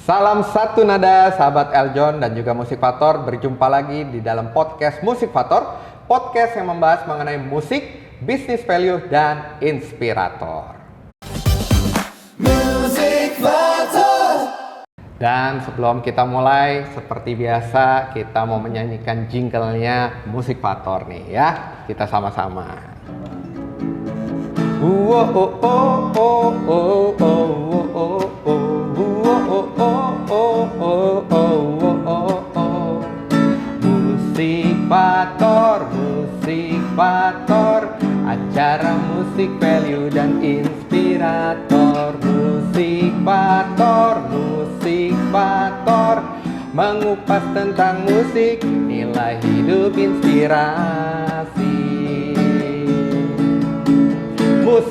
Salam satu nada sahabat Eljon dan juga Musikvator, berjumpa lagi di dalam podcast Musikvator, podcast yang membahas mengenai musik, bisnis value dan inspirator. Musikvator. Dan sebelum kita mulai, seperti biasa kita mau menyanyikan jinglenya Musikvator nih ya. Kita sama-sama. Musikvator, Musikvator, acara musik value dan inspirator. Musikvator, Musikvator, mengupas tentang musik, nilai hidup, inspirasi.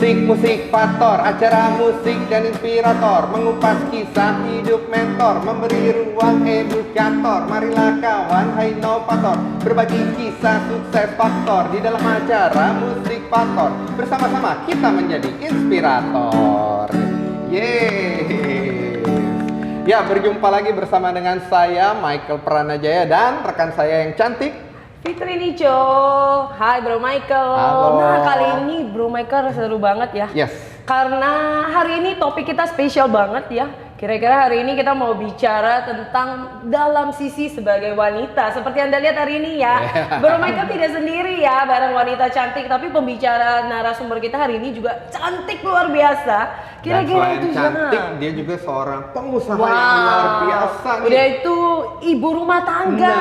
Musikvator, acara musik dan inspirator, mengupas kisah hidup mentor, memberi ruang edukator. Marilah kawan, hai inovator, berbagi kisah sukses faktor di dalam acara Musikvator. Bersama-sama kita menjadi inspirator. Yeay. Ya, berjumpa lagi bersama dengan saya Michael Pranajaya dan rekan saya yang cantik Fitri Nico. Hai Bro Michael. Halo. Nah, kali ini Bro Michael seru banget ya. Yes. Karena hari ini topik kita spesial banget ya. Kira-kira hari ini kita mau bicara tentang dalam sisi sebagai wanita. Seperti Anda lihat hari ini ya. Bro Michael tidak sendiri ya, bareng wanita cantik. Tapi pembicara narasumber kita hari ini juga cantik luar biasa. Kira-kira itu cantik, dia juga seorang pengusaha yang luar biasa nih. Udah itu ibu rumah tangga.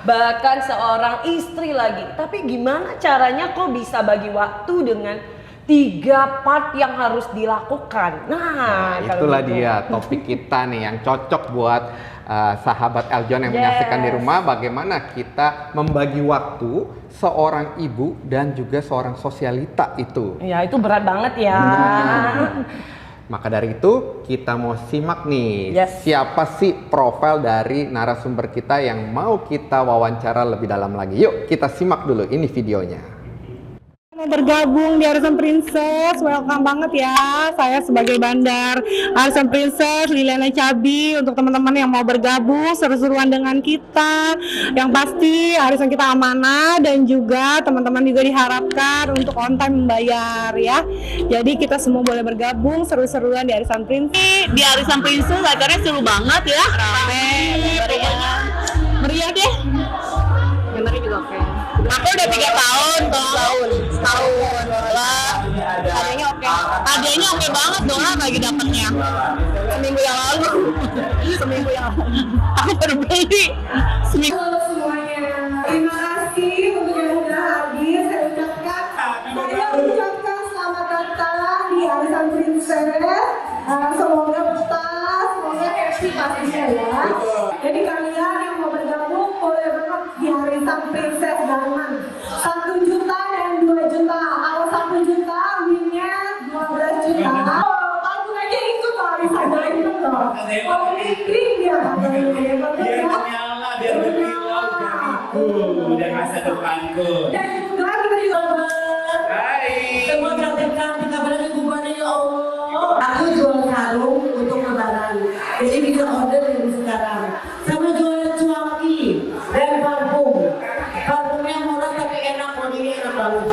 Bahkan seorang istri lagi. Tapi gimana caranya kok bisa bagi waktu dengan 3 part yang harus dilakukan. Nah itulah dia topik kita nih yang cocok buat sahabat Eljon yang menyaksikan di rumah. Bagaimana kita membagi waktu seorang ibu dan juga seorang sosialita itu. Ya, itu berat banget ya. Maka dari itu kita mau simak nih, siapa sih profil dari narasumber kita yang mau kita wawancara lebih dalam lagi. Yuk kita simak dulu ini videonya. Mau bergabung di Arisan Princess, welcome banget ya. Saya sebagai bandar Arisan Princess, Liliana Cabi, untuk teman-teman yang mau bergabung seru-seruan dengan kita. Yang pasti arisan kita amanah dan juga teman-teman juga diharapkan untuk on time membayar ya. Jadi kita semua boleh bergabung seru-seruan di Arisan Princess. Di Arisan Princess acaranya seru banget ya. Rame, meriah deh. Genernya juga oke. Aku udah 3 tahun toh. Setahun. Wah, hadiahnya oke. Hadiahnya oke banget dong lagi dapatnya. Seminggu yang lalu. Aku baru beli. Halo semuanya. Terima kasih untuk yang sudah hadir. Saya ucapkan selamat datang di Arisan Princess. Semoga betah, semoga happy pastinya ya. Jadi kalian yang mau bergabung boleh banget di Arisan Princess Darman. 1 juta dan 2 juta. Kalau 1 juta winnya 12 juta. Langsung aja ikut ke Arisan Darman loh. Kalau kering dia biar menyala, biar berkilau dariku dan masa depanku. Dan juga kita juga Hai. semua cantik-cantik kabarnya kubuannya ya Allah. Aku jual sarung untuk lebaran. Jadi bisa order dari sekarang. Sama jual cuanki dan parfum. Parfumnya murah tapi enak, wanginya enak banget.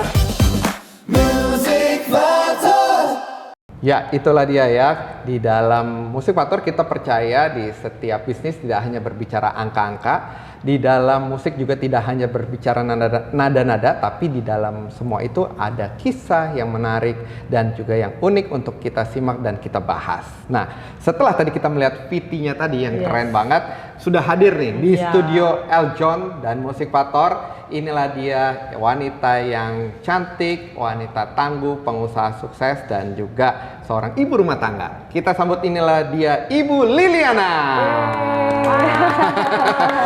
Ya, itulah dia ya. Di dalam Musikvator kita percaya di setiap bisnis tidak hanya berbicara angka-angka. Di dalam musik juga tidak hanya berbicara nada-nada, tapi di dalam semua itu ada kisah yang menarik dan juga yang unik untuk kita simak dan kita bahas. Nah, setelah tadi kita melihat VT-nya tadi yang keren banget, sudah hadir nih di studio Eljon dan Musikvator. Inilah dia wanita yang cantik, wanita tangguh, pengusaha sukses dan juga seorang ibu rumah tangga. Kita sambut, inilah dia Ibu Liliana.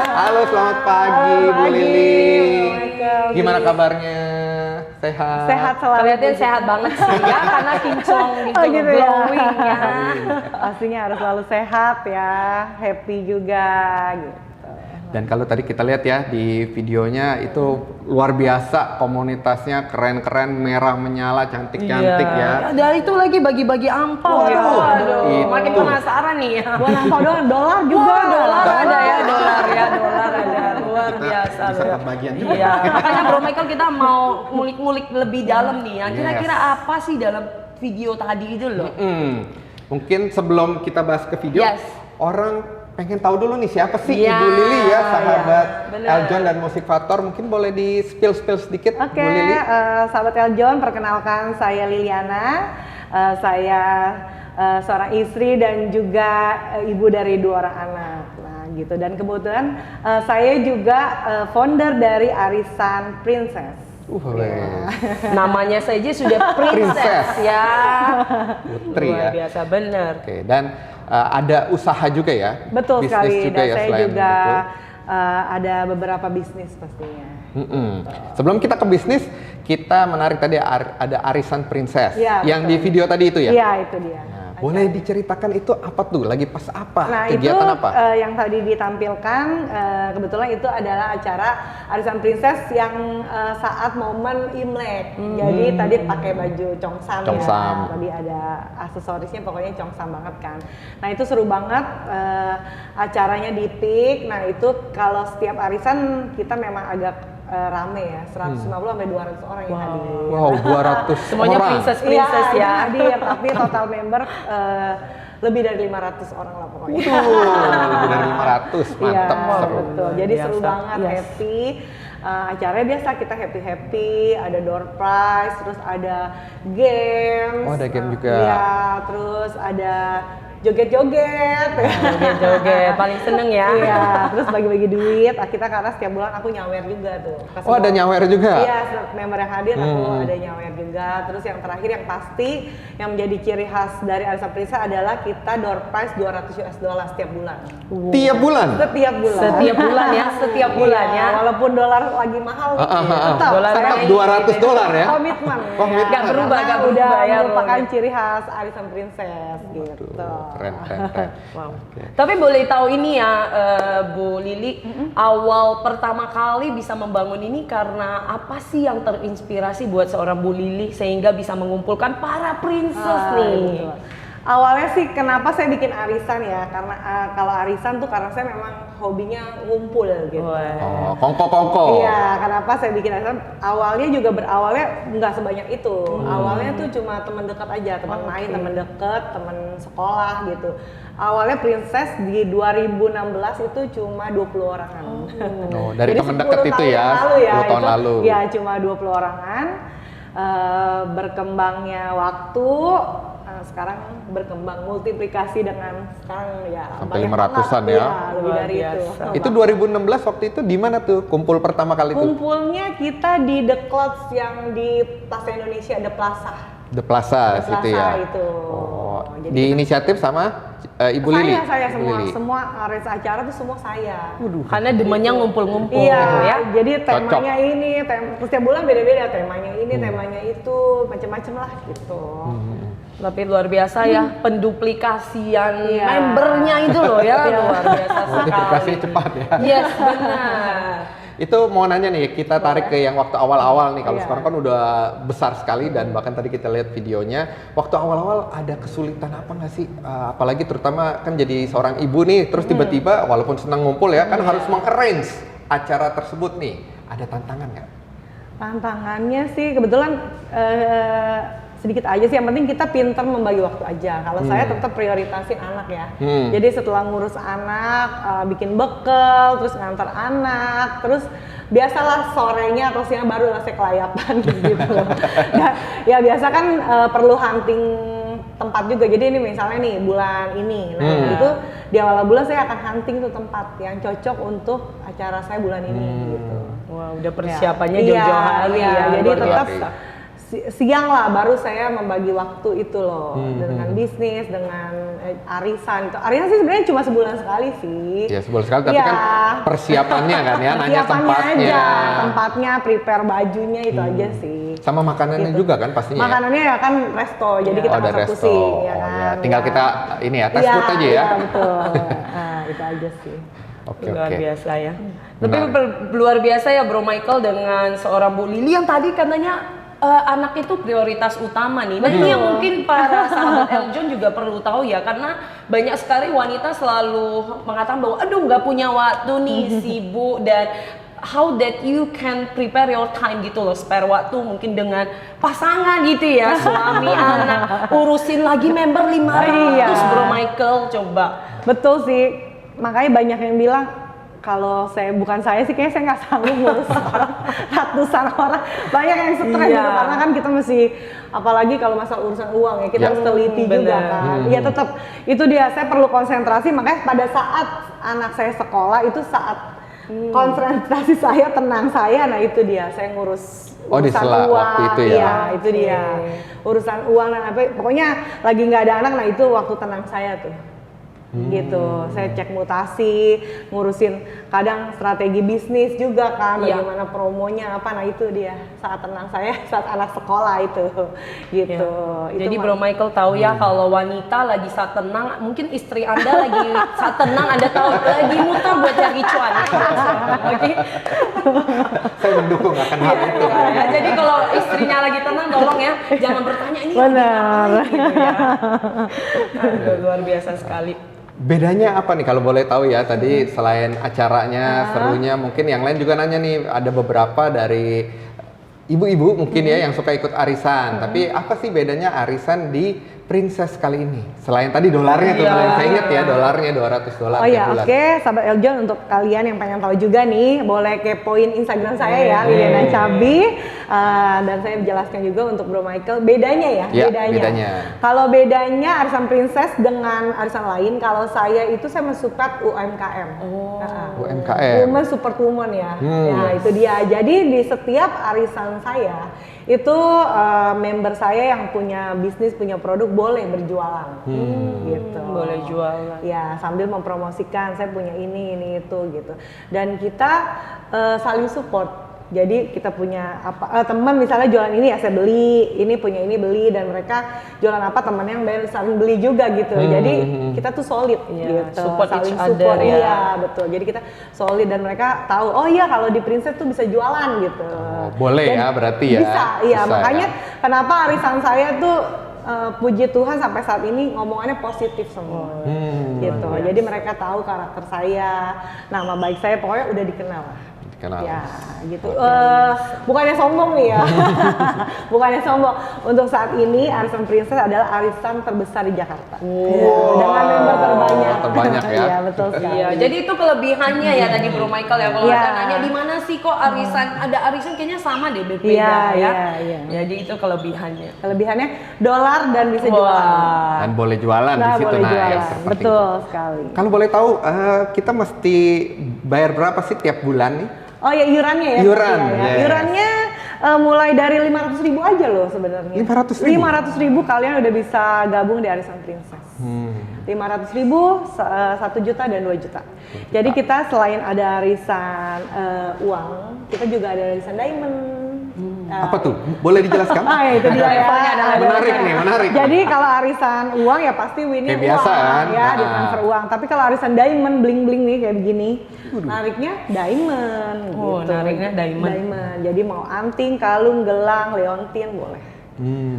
Halo, selamat pagi Bu Lili. Gimana kabarnya? Sehat? Sehat selalu. Kelihatin sehat banget sih ya, karena kinclong gitu, gitu ya. glowing ya. Pastinya harus selalu sehat ya, happy juga gitu. Dan kalau tadi kita lihat ya di videonya itu luar biasa komunitasnya, keren-keren, merah menyala, cantik-cantik ya. Dan itu lagi bagi-bagi ampau ya. Aduh, Itu. makin penasaran nih ya. Buat ampau doang, dolar juga. Dolar ada ya, dolar ada. Luar Kita biasa. bisa loh. dapat bagian juga. Iya, makanya Bro Michael kita mau ngulik-ngulik lebih dalam nih ya. Kira-kira Yes. apa sih dalam video tadi itu loh? Mungkin sebelum kita bahas ke video, Yes. orang pengen tahu dulu nih siapa sih Iya, Ibu Lili ya, sahabat iya, bener. Eljon dan Musik Faktor. Mungkin boleh di spill sedikit, Oke, Bu Lili. sahabat Eljon, perkenalkan saya Liliana. Saya seorang istri dan juga ibu dari 2 orang anak. Nah, gitu. Dan kebetulan saya juga founder dari Arisan Princess. Namanya saja sudah princess Princess. ya. Putri Luar ya. biasa bener. Oke, dan ada usaha juga ya? Betul Bisnis sekali. juga Dan ya saya selain juga itu? ada beberapa bisnis pastinya. Sebelum kita ke bisnis, kita menarik tadi ada Arisan Princess Iya, yang betul. di video tadi itu ya? Iya, itu dia. Nah, boleh diceritakan itu apa tuh? Lagi pas apa? Nah, Kegiatan itu apa? yang tadi ditampilkan kebetulan itu adalah acara Arisan Princess yang saat momen Imlek. Jadi tadi pakai baju congsam, Congsam. ya. Tadi ada aksesorisnya pokoknya congsam banget kan. Nah, itu seru banget acaranya di PIK. Nah, itu kalau setiap arisan kita memang agak rame ya, 150 sampai 200 orang yang hadir. Wow, 200 Semuanya orang. princess Iya, ya. yang hadir, tapi total member lebih dari 500 orang lah pokoknya. Lebih dari 500, Iya, mantap, seru. betul. Jadi seru Biasa. banget, Yes. happy. Acaranya biasa kita happy, ada door prize, terus ada games. Oh, ada game juga. Iya, terus ada joget-joget. Joget-joget paling seneng ya. Iya, terus bagi-bagi duit. Kita karena setiap bulan aku nyawer juga tuh. Ke Oh, ada semua- nyawer juga? Iya, setiap member yang hadir aku ada nyawer juga. Terus yang terakhir yang pasti yang menjadi ciri khas dari Arisan Princess adalah kita door prize $200 setiap bulan. Tiap bulan? Setiap bulan. Setiap bulan ya, setiap bulan Iya, ya. Walaupun dolar lagi mahal, tetap Dolar saya naik. $200 ya? komitmen. Komitmen. Nggak berubah, Karena nggak udah berubah ya, merupakan Ron. ciri khas Arisan Princess gitu. Keren. Wow. Tapi boleh tahu ini ya Bu Lili, awal pertama kali bisa membangun ini karena apa sih yang terinspirasi buat seorang Bu Lili sehingga bisa mengumpulkan para princess nih? Betul. Awalnya sih kenapa saya bikin arisan ya, karena kalau arisan tuh karena saya memang hobinya ngumpul gitu. Oh, kongko-kongko. Iya, kenapa saya bikin arisan? Awalnya juga berawalnya nggak sebanyak itu. Awalnya tuh cuma teman dekat aja, teman main, teman dekat, teman sekolah gitu. Awalnya Princess di 2016 itu cuma 20 orangan. Oh, dari Jadi teman 10 dekat itu tahun ya, yang lalu ya, 10 tahun itu, lalu. Ya, cuma 20 orangan. Berkembangnya waktu, sekarang berkembang multiplikasi dengan sekarang ya Sampai banyak 500-an banget, ya. lebih Luar dari itu. biasa. Itu 2016 waktu itu di mana tuh kumpul pertama kali itu? Kumpulnya kita di The Clouds yang di Plaza Indonesia, The Plaza. The Plaza The situ Plaza ya. itu. Oh, Jadi di kita- inisiatif sama Ibu Lili. Saya Ibu semua, Lili. semua arrange acara tuh semua saya. Karena demennya ngumpul-ngumpul Iya, gitu ya. jadi temanya ini, setiap bulan beda-beda temanya ini, temanya itu, macam-macam lah gitu. Tapi luar biasa ya penduplikasian Iya. membernya itu loh ya, Iya. luar biasa Multiplikasi sekali. cepat ya. Yes, benar. Itu mau nanya nih, kita tarik ke yang waktu awal-awal nih. Kalau Iya. sekarang kan udah besar sekali dan bahkan tadi kita lihat videonya. Waktu awal-awal ada kesulitan apa nggak sih? Apalagi terutama kan jadi seorang ibu nih, terus tiba-tiba walaupun senang ngumpul ya, kan harus meng-arrange acara tersebut nih. Ada tantangan nggak? Tantangannya sih kebetulan sedikit aja sih, yang penting kita pinter membagi waktu aja. Kalau saya tetap prioritasin anak ya. Jadi setelah ngurus anak, bikin bekal, terus ngantar anak, terus biasalah sorenya atau siang baru lah saya kelayapan gitu. Dan, ya biasa kan perlu hunting tempat juga. Jadi ini misalnya nih bulan ini, nah itu di awal bulan saya akan hunting tuh tempat yang cocok untuk acara saya bulan ini gitu. Wah, udah persiapannya Iya, jauh-jauh hari iya. ya. Jadi luar tetap biasa. siang lah baru saya membagi waktu itu loh dengan bisnis, dengan arisan itu. Arisan sih sebenarnya cuma sebulan sekali sih. Ya sebulan sekali, tapi Iya. kan persiapannya kan ya, nanya Persiapannya tempatnya. aja, tempatnya, prepare bajunya itu aja sih. Sama makanannya Gitu. juga kan pastinya ya? Makanannya ya kan resto, jadi kita ada nggak usah resto. pusing ya Oh, kan. ya. Tinggal Ya. kita ini ya, tes Iya, food aja ya. Iya betul. Nah itu aja sih. Oke, Luar oke. biasa ya. Menarik. Tapi luar biasa ya Bro Michael dengan seorang Bu Lili yang tadi katanya anak itu prioritas utama nih. Nah ini yang mungkin para sahabat Eljon juga perlu tahu ya, karena banyak sekali wanita selalu mengatakan bahwa aduh nggak punya waktu nih, sibuk, dan how that you can prepare your time gitu loh, spare waktu mungkin dengan pasangan gitu ya, suami, anak, urusin lagi member 500 Bro Michael, coba. Betul sih, makanya banyak yang bilang kalau bukan saya sih kayaknya saya nggak sanggup ngurus ratusan orang, banyak yang stres gitu karena kan kita mesti, apalagi kalau masalah urusan uang ya kita harus teliti juga kan. Ya tetap itu dia, saya perlu konsentrasi, makanya pada saat anak saya sekolah itu saat konsentrasi saya, tenang saya, nah itu dia saya ngurus Oh, di urusan sela uang, waktu itu ya? iya itu dia urusan uang dan apa, pokoknya lagi nggak ada anak, nah itu waktu tenang saya tuh. Gitu, saya cek mutasi, ngurusin kadang strategi bisnis juga kan, bagaimana promonya apa, nah itu dia saat tenang saya saat anak sekolah itu, gitu. Jadi Bro Michael tahu ya kalau wanita lagi saat tenang, mungkin istri Anda lagi saat tenang, Anda tahu lagi muter buat cari cuan. Oke. Saya mendukung akan hal itu. Ya, jadi kalau istrinya lagi tenang, tolong ya jangan bertanya ini Benar. gitu ya. Aduh, luar biasa sekali. Bedanya apa nih kalau boleh tahu ya, tadi selain acaranya serunya, mungkin yang lain juga nanya nih, ada beberapa dari ibu-ibu mungkin ya yang suka ikut arisan, tapi apa sih bedanya arisan di Princess kali ini? Selain tadi dolarnya tuh, saya ingat ya dolarnya $200 Oh tiap ya, bulan. oke, sahabat Eljon, untuk kalian yang pengen tahu juga nih, boleh kepoin Instagram saya ya, Liliana Cabi, dan saya menjelaskan juga untuk Bro Michael bedanya ya, Ya, bedanya. Kalau bedanya arisan Princess dengan arisan lain, kalau saya itu saya mensupport UMKM. UMKM. Women Support Women ya. Nah, itu dia. Jadi di setiap arisan saya itu member saya yang punya bisnis, punya produk boleh berjualan. Gitu. Boleh jualan. Ya, sambil mempromosikan saya punya ini itu gitu. Dan kita saling support. Jadi kita punya teman misalnya jualan ini ya saya beli, ini punya ini beli, dan mereka jualan apa temannya yang saling beli juga gitu. Jadi kita tuh solid gitu, support saling each other support ya. Iya betul. Jadi kita solid dan mereka tahu oh iya kalau di Princess tuh bisa jualan gitu. Boleh Dan ya berarti ya. Bisa, iya Bisa, makanya ya. kenapa arisan saya tuh puji Tuhan sampai saat ini ngomongannya positif semua. Gitu. Jadi mereka tahu karakter saya, nama baik saya pokoknya udah dikenal. Kenal. Ya, gitu. Bukannya sombong nih ya. Bukannya sombong. Untuk saat ini arisan Princess adalah arisan terbesar di Jakarta. Dengan member terbanyak. Terbanyak ya. Iya, betul sekali. Iya, jadi itu kelebihannya ya tadi Bro Michael ya. Kalau Iya. ada nanya di mana sih kok arisan, ada arisan kayaknya sama deh beda Iya, ya. iya. Jadi itu kelebihannya. Kelebihannya dolar dan bisa jualan. Dan boleh jualan di Nah, situ boleh nah jualan. yang terpenting. Betul sekali. Kalau boleh tahu kita mesti bayar berapa sih tiap bulan nih? Oh ya, iurannya ya. Iuran, Iya, ya. yes. Iurannya mulai dari 500.000 aja loh sebenarnya. 500.000? 500.000 kalian udah bisa gabung di Arisan Princess. 500.000, 1 juta dan 2 juta. Jadi kita selain ada arisan uang, kita juga ada arisan diamond. Apa tuh? Boleh dijelaskan? Ah, itu dia ya. Menarik nih, menarik. Jadi kalau arisan uang ya pasti winnya Kayak biasa uang, kan? ya di transfer uang. Tapi kalau arisan diamond bling-bling nih kayak begini, nariknya diamond. Oh, gitu. nariknya diamond. Jadi mau anting, kalung, gelang, leontin boleh.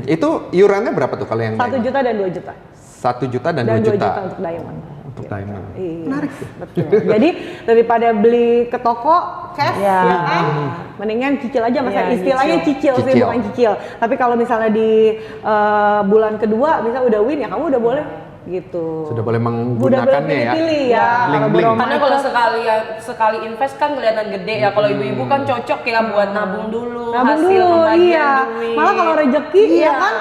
Itu iurannya berapa tuh kalau yang 1 juta dan 2 juta. 1 juta dan 2 Dan 2 juta. juta untuk diamond. Untuk diamond. Iya, menarik sih. Betul. Jadi daripada beli ke toko cash, ya kan, mendingan cicil aja. Masa Ya, istilahnya cicil sih, Cicil. bukan cicil. Tapi kalau misalnya di bulan kedua, bisa udah win ya kamu udah boleh gitu. Sudah boleh Udah menggunakannya ya. pilih ya. Bling-bling. Kalau Karena kalau sekali invest kan kelihatan gede ya. Kalau ibu-ibu kan cocok ya buat nabung dulu, nabung hasil dulu, pembagian iya. duit. Malah kalau rezeki Iya. ya kan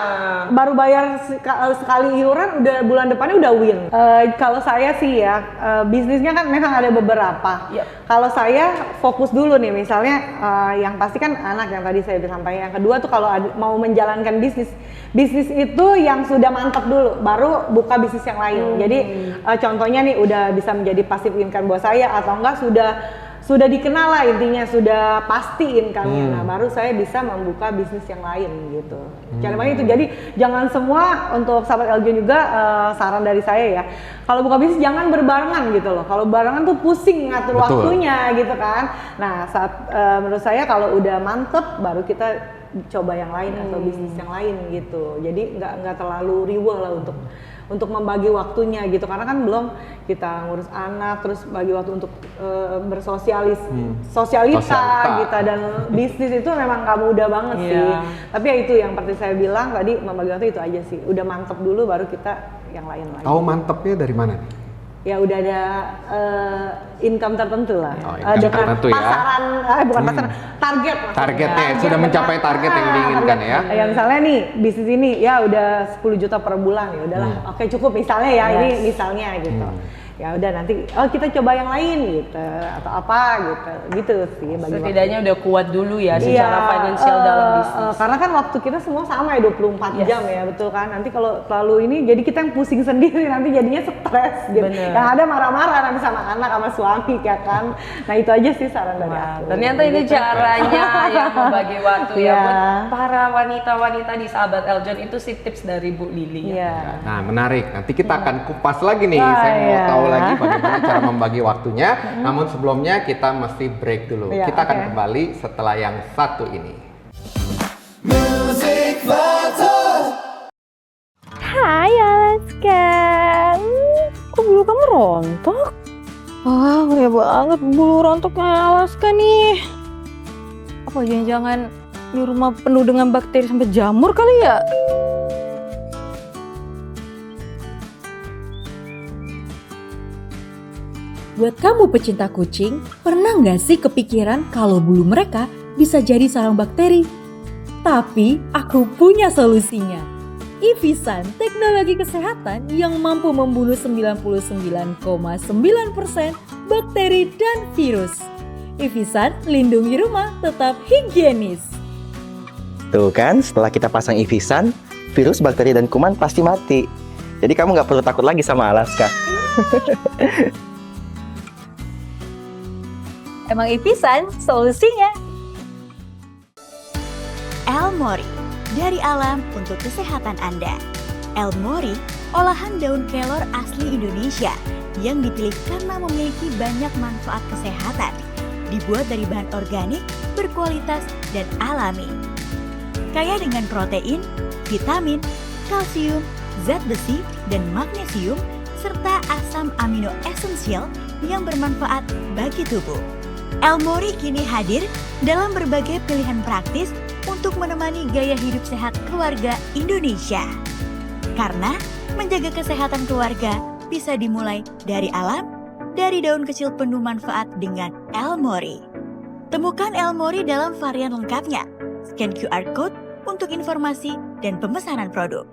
baru bayar sekali iuran udah bulan depannya udah win. Kalau saya sih ya bisnisnya kan memang ada beberapa. Iya. Kalau saya fokus dulu nih misalnya yang pasti kan anak yang tadi saya udah sampaikan. Yang kedua tuh kalau mau menjalankan bisnis itu yang sudah mantap dulu, baru buka bisnis yang lain. Jadi contohnya nih udah bisa menjadi passive income buat saya atau enggak sudah sudah dikenal lah intinya, sudah pasti income-nya. Nah, baru saya bisa membuka bisnis yang lain gitu. Caranya itu. Jadi jangan semua, untuk sahabat Eljon juga saran dari saya ya. Kalau buka bisnis jangan berbarengan gitu loh. Kalau barengan tuh pusing ngatur waktunya gitu kan. Nah, menurut saya kalau udah mantep baru kita coba yang lain atau bisnis yang lain gitu. Jadi nggak terlalu riweh lah untuk membagi waktunya gitu, karena kan belum kita ngurus anak, terus bagi waktu untuk sosialita gitu, dan bisnis itu memang nggak mudah banget sih. Tapi ya itu yang seperti saya bilang tadi, membagi waktu itu aja sih. Udah mantep dulu baru kita yang lain lagi. Tahu mantepnya dari mana nih? Ya udah ada income tertentu lah, income tertentu ya. Pasaran, bukan pasaran, target maksudnya. Targetnya sudah mencapai target yang diinginkan ya. Ya misalnya nih bisnis ini ya udah 10 juta per bulan, ya udahlah, oke cukup misalnya ya, ini misalnya gitu. Ya udah nanti kita coba yang lain gitu atau apa gitu sih. Setidaknya udah kuat dulu ya secara finansial dalam bisnis. Karena kan waktu kita semua sama ya 24 jam ya, betul kan. Nanti kalau terlalu ini jadi kita yang pusing sendiri, nanti jadinya stres gitu. Yang ada marah-marah nanti sama anak sama suami ya kan. Nah itu aja sih saran dari aku. Ternyata ini caranya yang membagi waktu ya buat para wanita-wanita di sahabat Eljon. Itu sih tips dari Bu Lili ya. Nah menarik, nanti kita akan kupas lagi nih. Saya mau tahu lagi bagaimana cara membagi waktunya. Namun sebelumnya kita mesti break dulu. Kita akan kembali setelah yang satu ini. Music Battle. Hai Alaska. Kok bulu kamu rontok? Wah, ya banget bulu rontoknya Alaska nih. Apa jangan-jangan di rumah penuh dengan bakteri sampai jamur kali ya? Buat kamu pecinta kucing, pernah nggak sih kepikiran kalau bulu mereka bisa jadi sarang bakteri? Tapi aku punya solusinya. Ivisan, teknologi kesehatan yang mampu membunuh 99,9% bakteri dan virus. Ivisan, lindungi rumah tetap higienis. Tuh kan, setelah kita pasang Ivisan, virus, bakteri, dan kuman pasti mati. Jadi kamu nggak perlu takut lagi sama Alaska. Emang Ivisan solusinya. Elmori, dari alam untuk kesehatan Anda. Elmori, olahan daun kelor asli Indonesia yang dipilih karena memiliki banyak manfaat kesehatan. Dibuat dari bahan organik, berkualitas, dan alami. Kaya dengan protein, vitamin, kalsium, zat besi, dan magnesium, serta asam amino esensial yang bermanfaat bagi tubuh. Elmori kini hadir dalam berbagai pilihan praktis untuk menemani gaya hidup sehat keluarga Indonesia. Karena menjaga kesehatan keluarga bisa dimulai dari alam, dari daun kecil penuh manfaat dengan Elmori. Temukan Elmori dalam varian lengkapnya. Scan QR Code untuk informasi dan pemesanan produk.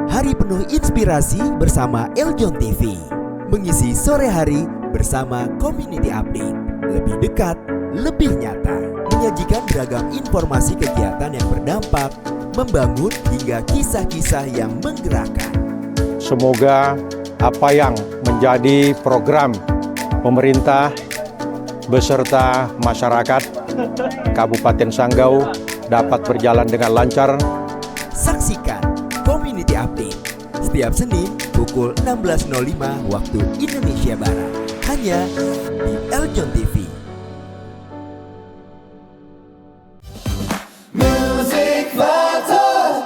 Hari penuh inspirasi bersama Eljon TV. Mengisi sore hari bersama Community Update. Lebih dekat, lebih nyata. Menyajikan beragam informasi kegiatan yang berdampak, membangun hingga kisah-kisah yang menggerakkan. Semoga apa yang menjadi program pemerintah beserta masyarakat Kabupaten Sanggau dapat berjalan dengan lancar. Saksikan Community Update setiap Senin pukul 16.05 waktu Indonesia Barat, hanya di Eljon TV. Music Battle.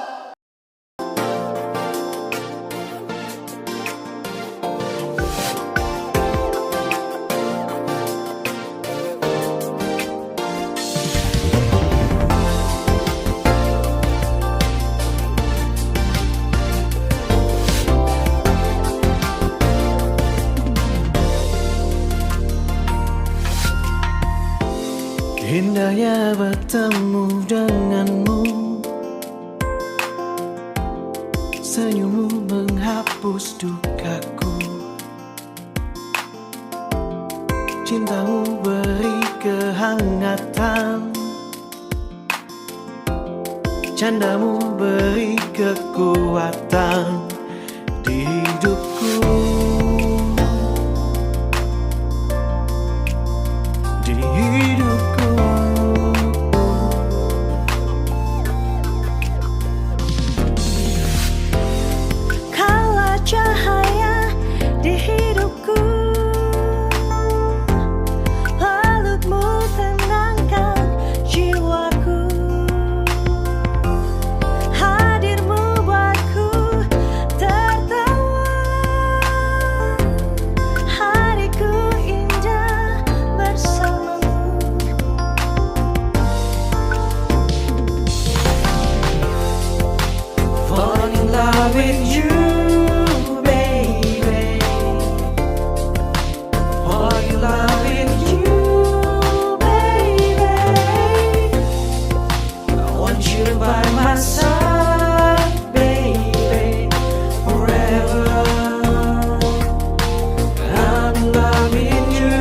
Indahnya bertemu denganmu, senyummu menghapus dukaku, cintamu beri kehangatan, candamu beri kekuatan di hidupku. love with you, baby. Fall in love with you, baby. I want you by my side, baby, forever. I'm in love with you.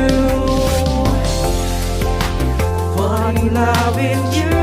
Fall in love with you.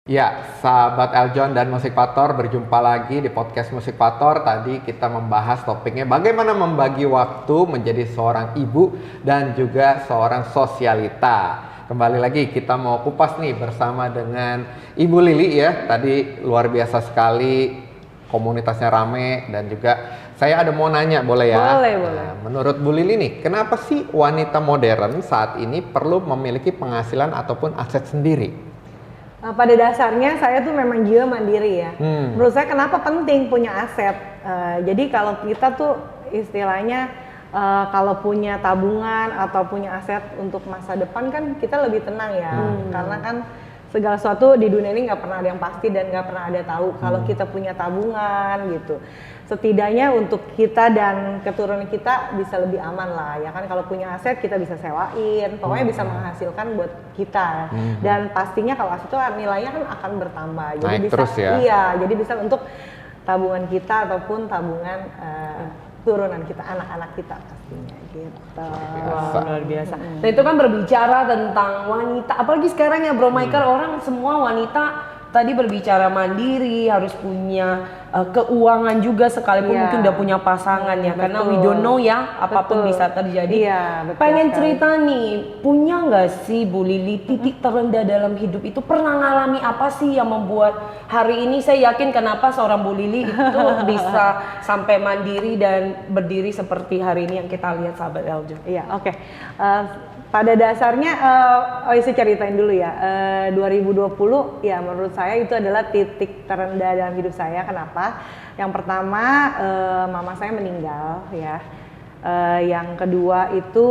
Ya, sahabat Eljon dan Musikvator, berjumpa lagi di podcast Musikvator. Tadi kita membahas topiknya bagaimana membagi waktu menjadi seorang ibu dan juga seorang sosialita. Kembali lagi kita mau kupas nih bersama dengan Ibu Lili ya. Tadi luar biasa sekali, komunitasnya rame dan juga saya ada mau nanya, boleh ya? Boleh. Nah, menurut Bu Lili nih, kenapa sih wanita modern saat ini perlu memiliki penghasilan ataupun aset sendiri? Pada dasarnya saya tuh memang jiwa mandiri ya. Menurut saya kenapa penting punya aset. Jadi kalau kita tuh istilahnya kalau punya tabungan atau punya aset untuk masa depan kan kita lebih tenang ya. Karena kan segala sesuatu di dunia ini nggak pernah ada yang pasti dan nggak pernah ada tahu. Kalau kita punya tabungan gitu, setidaknya untuk kita dan keturunan kita bisa lebih aman lah ya kan. Kalau punya aset kita bisa sewain, pokoknya bisa menghasilkan buat kita. Dan pastinya kalau aset itu nilainya kan akan bertambah. Jadi naik bisa terus ya? Iya, jadi bisa untuk tabungan kita ataupun tabungan turunan kita, anak-anak kita pastinya gitu. Wah, luar biasa. Nah itu kan berbicara tentang wanita, apalagi sekarang ya Bro Michael, orang semua wanita tadi berbicara mandiri, harus punya keuangan juga sekalipun mungkin udah punya pasangan ya, karena we don't know ya, apapun bisa terjadi. Pengen cerita nih, punya nggak sih Bu Lili titik terendah dalam hidup itu, pernah ngalami apa sih yang membuat hari ini saya yakin kenapa seorang Bu Lili itu bisa sampai mandiri dan berdiri seperti hari ini yang kita lihat sahabat Eljon. Iya, oke. Pada dasarnya, saya ceritain dulu ya, 2020 ya menurut saya itu adalah titik terendah dalam hidup saya. Kenapa? Yang pertama, mama saya meninggal ya. Yang kedua itu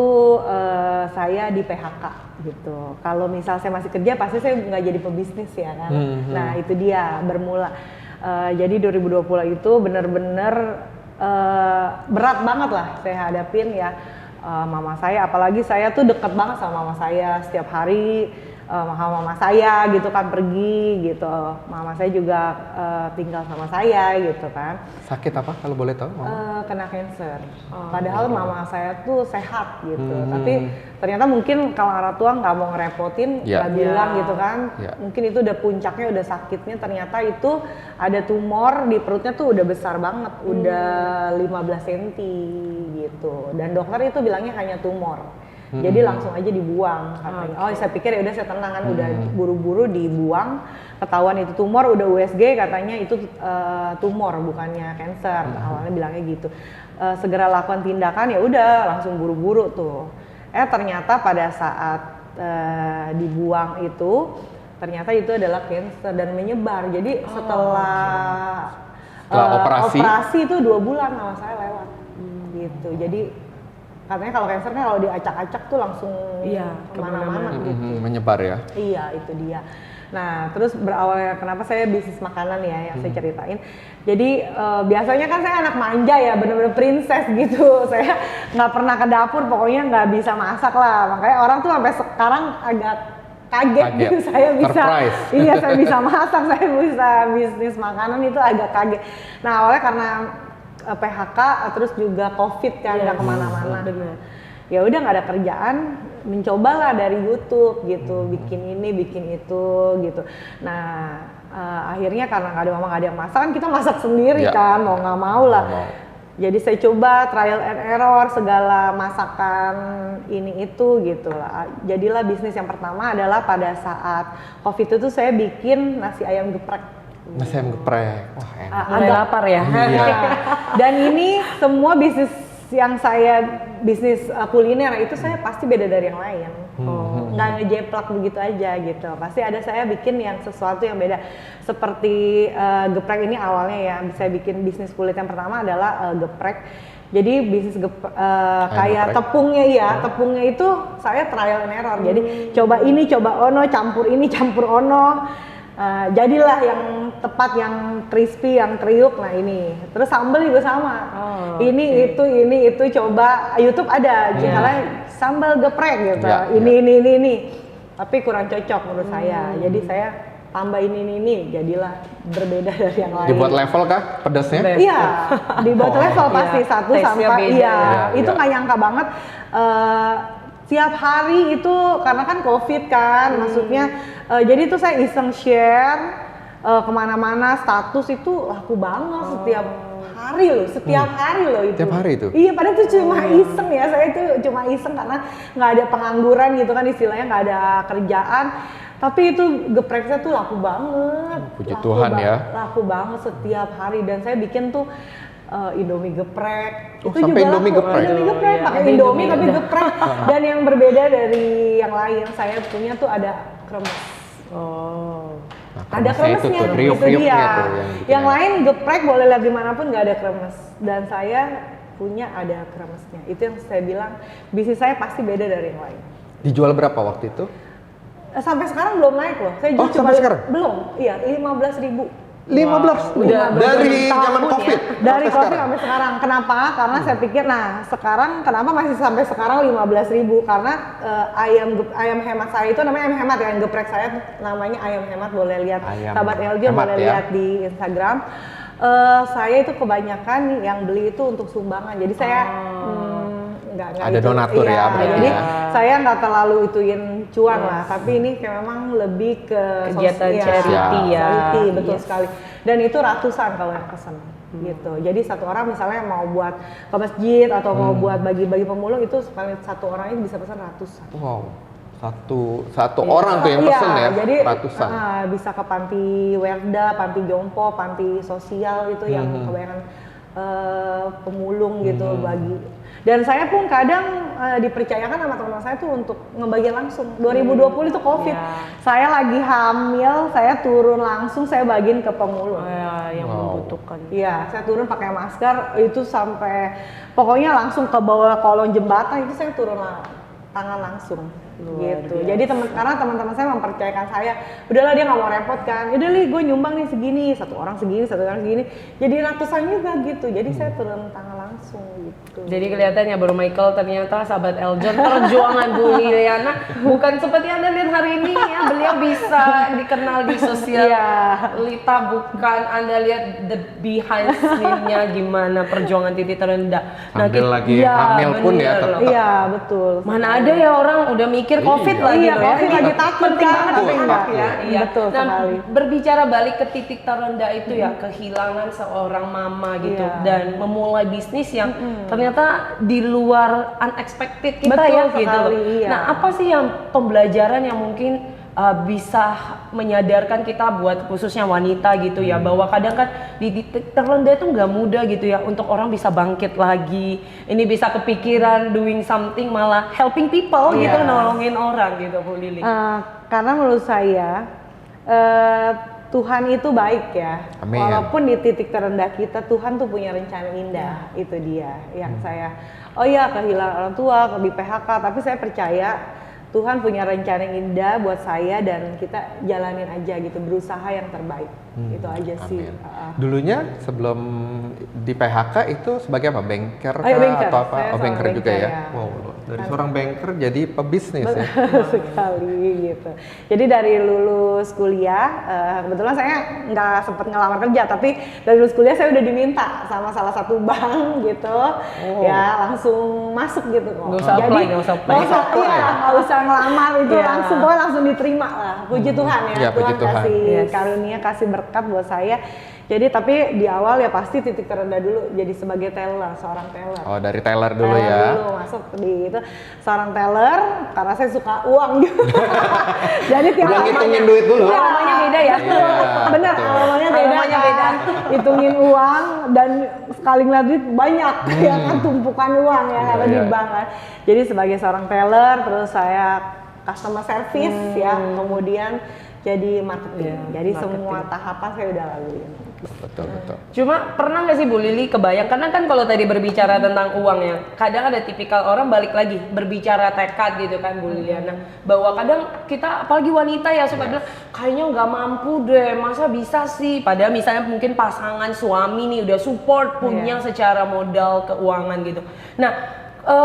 saya di PHK gitu. Kalau misal saya masih kerja pasti saya nggak jadi pebisnis ya kan. Nah itu dia bermula. Jadi 2020 itu benar-benar berat banget lah saya hadapin ya. Mama saya, apalagi saya tuh dekat banget sama mama saya, setiap hari mama saya gitu kan pergi gitu, mama saya juga tinggal sama saya gitu kan. Sakit apa kalau boleh tahu? Mama? Kena cancer. Padahal mama saya tuh sehat gitu, tapi ternyata mungkin kalau orang tua nggak mau ngerepotin, nggak bilang gitu kan. Mungkin itu udah puncaknya, udah sakitnya. Ternyata itu ada tumor di perutnya tuh udah besar banget, udah 15 cm gitu. Dan dokter itu bilangnya hanya tumor. Jadi langsung aja dibuang katanya. Oh, saya pikir ya udah saya tenang kan, udah buru-buru dibuang. Ketahuan itu tumor, udah USG katanya itu tumor bukannya cancer. Awalnya bilangnya gitu. Segera lakukan tindakan, ya udah langsung buru-buru tuh. Ternyata pada saat dibuang itu ternyata itu adalah cancer dan menyebar. Jadi setelah operasi itu 2 bulan sama saya lewat gitu. Jadi katanya kalau cancer kan kalau diacak-acak tuh langsung kemana-mana gitu. Menyebar ya? Iya, itu dia. Nah, terus berawal kenapa saya bisnis makanan ya yang saya ceritain. Jadi biasanya kan saya anak manja ya, bener-bener princess gitu. Saya nggak pernah ke dapur, pokoknya nggak bisa masak lah. Makanya orang tuh sampai sekarang agak kaget gitu saya bisa. Iya, saya bisa masak, saya bisa bisnis makanan itu agak kaget. Nah, awalnya karena PHK terus juga COVID kan nggak kemana-mana. Ya udah nggak ada kerjaan, mencobalah dari YouTube gitu, bikin ini, bikin itu gitu. Nah akhirnya karena nggak ada mama, nggak ada yang masak kan kita masak sendiri kan, mau nggak mau lah. Jadi saya coba trial and error segala masakan ini itu gitu lah. Jadilah bisnis yang pertama adalah pada saat COVID itu saya bikin nasi ayam geprek. Nasi ayam geprek, wah enak. Mulai lapar ya. Dan ini semua bisnis yang saya bisnis kuliner itu saya pasti beda dari yang lain. Nggak ngejeplak begitu aja gitu. Pasti ada saya bikin yang sesuatu yang beda. Seperti geprek ini awalnya ya, saya bikin bisnis kulit yang pertama adalah geprek. Jadi bisnis kayak tepungnya ya, tepungnya itu saya trial and error. Jadi coba ini, coba ono, campur ini, campur ono. Jadilah yang tepat, yang crispy, yang kriuk. Nah ini, terus sambal juga sama. Ini itu coba YouTube ada, caranya sambal geprek gitu. Ini. Tapi kurang cocok menurut saya. Jadi saya tambah ini, jadilah berbeda dari yang lain. Dibuat level kah pedasnya? Iya, dibuat level pasti 1 sampai. Itu nggak nyangka banget. Tiap hari itu karena kan COVID kan, maksudnya jadi itu saya iseng share kemana-mana, status itu laku banget setiap hari loh, itu. Tiap hari itu? Iya, padahal itu cuma iseng ya, saya itu cuma iseng karena nggak ada pengangguran gitu kan istilahnya, nggak ada kerjaan. Tapi itu gepreknya tuh laku banget. Puji Tuhan ya. Laku banget setiap hari dan saya bikin tuh Indomie geprek. Itu sampai juga Indomie geprek. Indomie geprek, pakai Indomie tapi geprek. Dan yang berbeda dari yang lain, saya punya tuh ada kremes. Ada kremesnya, itu dia. Yang lain geprek boleh lihat dimanapun nggak ada kremes. Dan saya punya ada kremesnya. Itu yang saya bilang bisnis saya pasti beda dari yang lain. Dijual berapa waktu itu? Sampai sekarang belum naik loh. Saya jual sampai sekarang? Belum. Iya, 15.000. 15 dari zaman COVID. Dari COVID sampai sekarang. Kenapa? Karena saya pikir, sekarang kenapa masih sampai sekarang 15.000? Karena ayam hemat saya itu namanya ayam hemat ya. Yang geprek saya namanya ayam hemat, boleh lihat. Sahabat Eljon boleh lihat di Instagram. Saya itu kebanyakan yang beli itu untuk sumbangan. Jadi saya nggak ada donatur ya. Jadi saya nggak terlalu ituin cuan lah, tapi ini kayak memang lebih ke kegiatan charity ya. Charity, betul sekali. Dan itu ratusan kalau yang pesen gitu. Jadi satu orang misalnya mau buat ke masjid atau mau buat bagi-bagi pemulung itu satu orang itu bisa pesan ratusan. Wow. Satu orang tuh yang pesen ya, jadi, ratusan. Bisa ke panti Werda, panti Jompo, panti sosial itu yang kebanyakan pemulung gitu bagi. Dan saya pun kadang dipercayakan sama teman-teman saya tuh untuk ngebagiin langsung. 2020 itu COVID. Saya lagi hamil, saya turun langsung, saya bagiin ke pemulung. Yang membutuhkan. Iya, saya turun pakai masker, itu sampai pokoknya langsung ke bawah kolong jembatan itu saya turun tangan langsung. gitu. Jadi karena teman-teman saya mempercayakan saya, udahlah dia nggak mau repot kan, udah li gue nyumbang nih segini, satu orang segini, jadi ratusan juga gitu. Jadi saya turun tangan langsung gitu. Jadi kelihatannya Bro Michael ternyata sahabat Eljon, perjuangan Bu Liliana bukan seperti Anda lihat hari ini ya, beliau bisa dikenal di sosial Lita, bukan Anda lihat the behind scene-nya gimana perjuangan titik terendah. Sambil lagi hamil pun ya tetap. Iya betul. Mana ada ya orang udah mikir COVID lagi loh ya. COVID lagi takut penting kan, banget anak ya. Iya. Betul Nah, sekali. berbicara balik ke titik terendah itu ya, kehilangan seorang mama gitu dan memulai bisnis yang ternyata di luar unexpected kita Betul ya gitu. sekali, iya. Nah, apa sih yang pembelajaran yang mungkin bisa menyadarkan kita buat khususnya wanita gitu ya, bahwa kadang kan di titik terendah itu nggak mudah gitu ya untuk orang bisa bangkit lagi, ini bisa kepikiran doing something malah helping people gitu, nolongin orang gitu Bu Lili. Karena menurut saya Tuhan itu baik ya. Amin. Walaupun di titik terendah kita, Tuhan tuh punya rencana indah. Itu dia yang saya, kehilangan orang tua, di PHK, tapi saya percaya Tuhan punya rencana yang indah buat saya dan kita jalanin aja gitu, berusaha yang terbaik. Itu aja sih. Dulunya sebelum di PHK itu sebagai apa? Banker kah? Banker. Atau apa? Saya Oh, banker juga banker, ya. Wow, dari seorang banker jadi pebisnis ya. Sekali gitu. Jadi dari lulus kuliah, kebetulan saya nggak sempat ngelamar kerja, tapi dari lulus kuliah saya udah diminta sama salah satu bank gitu, ya langsung masuk gitu kok. Nggak usah apply, nggak usah apply. Nggak usah ngelamar itu langsung, pokoknya langsung diterima lah. Puji Tuhan ya, Ya, puji Tuhan. kasih karunia, kasih berkat buat saya. Jadi tapi di awal ya pasti titik terendah dulu jadi sebagai teller, seorang teller. Oh, dari teller dulu ya. Dulu masuk di itu seorang teller karena saya suka uang gitu. Jadi tiap Udah ngitungin duit dulu. Aromanya beda ya. Bener, aromanya beda. Hitungin uang dan sekali ngeliat duit banyak ya kan, tumpukan uang ya karena di bank kan. Jadi sebagai seorang teller, terus saya customer service ya, kemudian jadi marketing. Jadi semua tahapan saya udah laluin. Betul. Cuma pernah nggak sih Bu Lili kebayang, karena kan kalau tadi berbicara tentang uang ya, kadang ada tipikal orang balik lagi berbicara tekad gitu kan Bu Liliana, bahwa kadang kita apalagi wanita ya suka bilang kayaknya nggak mampu deh, masa bisa sih, padahal misalnya mungkin pasangan suami nih udah support punya secara modal keuangan gitu. Nah,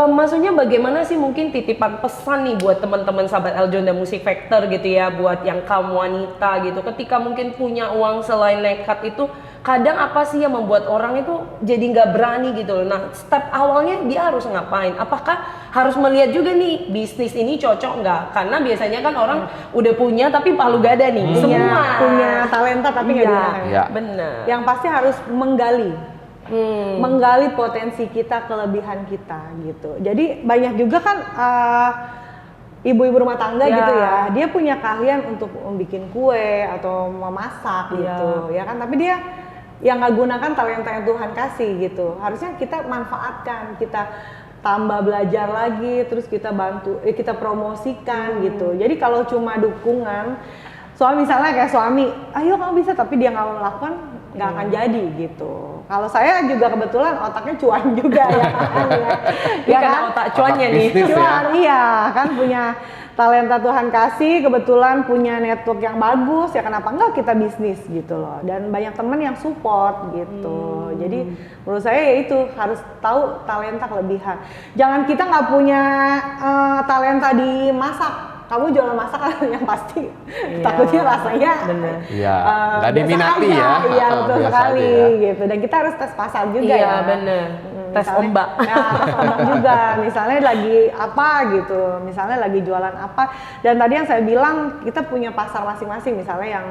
maksudnya bagaimana sih mungkin titipan pesan nih buat teman-teman sahabat Eljon dan Music Factor gitu ya, buat yang kaum wanita gitu, ketika mungkin punya uang selain nekat itu, kadang apa sih yang membuat orang itu jadi nggak berani gitu loh. Nah, step awalnya dia harus ngapain? Apakah harus melihat juga nih bisnis ini cocok nggak? Karena biasanya kan orang udah punya tapi palu gada nih, punya talenta tapi nggak digunakan. Iya. Benar. Yang pasti harus menggali potensi kita, kelebihan kita gitu. Jadi banyak juga kan ibu-ibu rumah tangga gitu ya, dia punya keahlian untuk membuat kue atau memasak gitu ya kan, tapi dia yang nggak gunakan talenta yang Tuhan kasih gitu. Harusnya kita manfaatkan, kita tambah belajar lagi, terus kita bantu, kita promosikan gitu. Jadi kalau cuma dukungan, misalnya kayak suami, ayo kamu bisa, tapi dia nggak mau melakukan, nggak akan jadi gitu. Kalau saya juga kebetulan otaknya cuan juga ya kan, ya kan? Otak cuannya nih. Cuan, iya kan, punya talenta Tuhan kasih, kebetulan punya network yang bagus, ya kenapa enggak kita bisnis gitu loh. Dan banyak teman yang support gitu. Jadi menurut saya ya itu, harus tahu talenta, kelebihan. Jangan kita nggak punya talenta di masak, kamu jualan masakan yang pasti takutnya rasanya nggak diminati ya. Iya betul sekali gitu. Dan kita harus tes pasar juga ya. Bener. Tes ombak. Tes ombak juga. Misalnya lagi apa gitu. Misalnya lagi jualan apa. Dan tadi yang saya bilang kita punya pasar masing-masing. Misalnya yang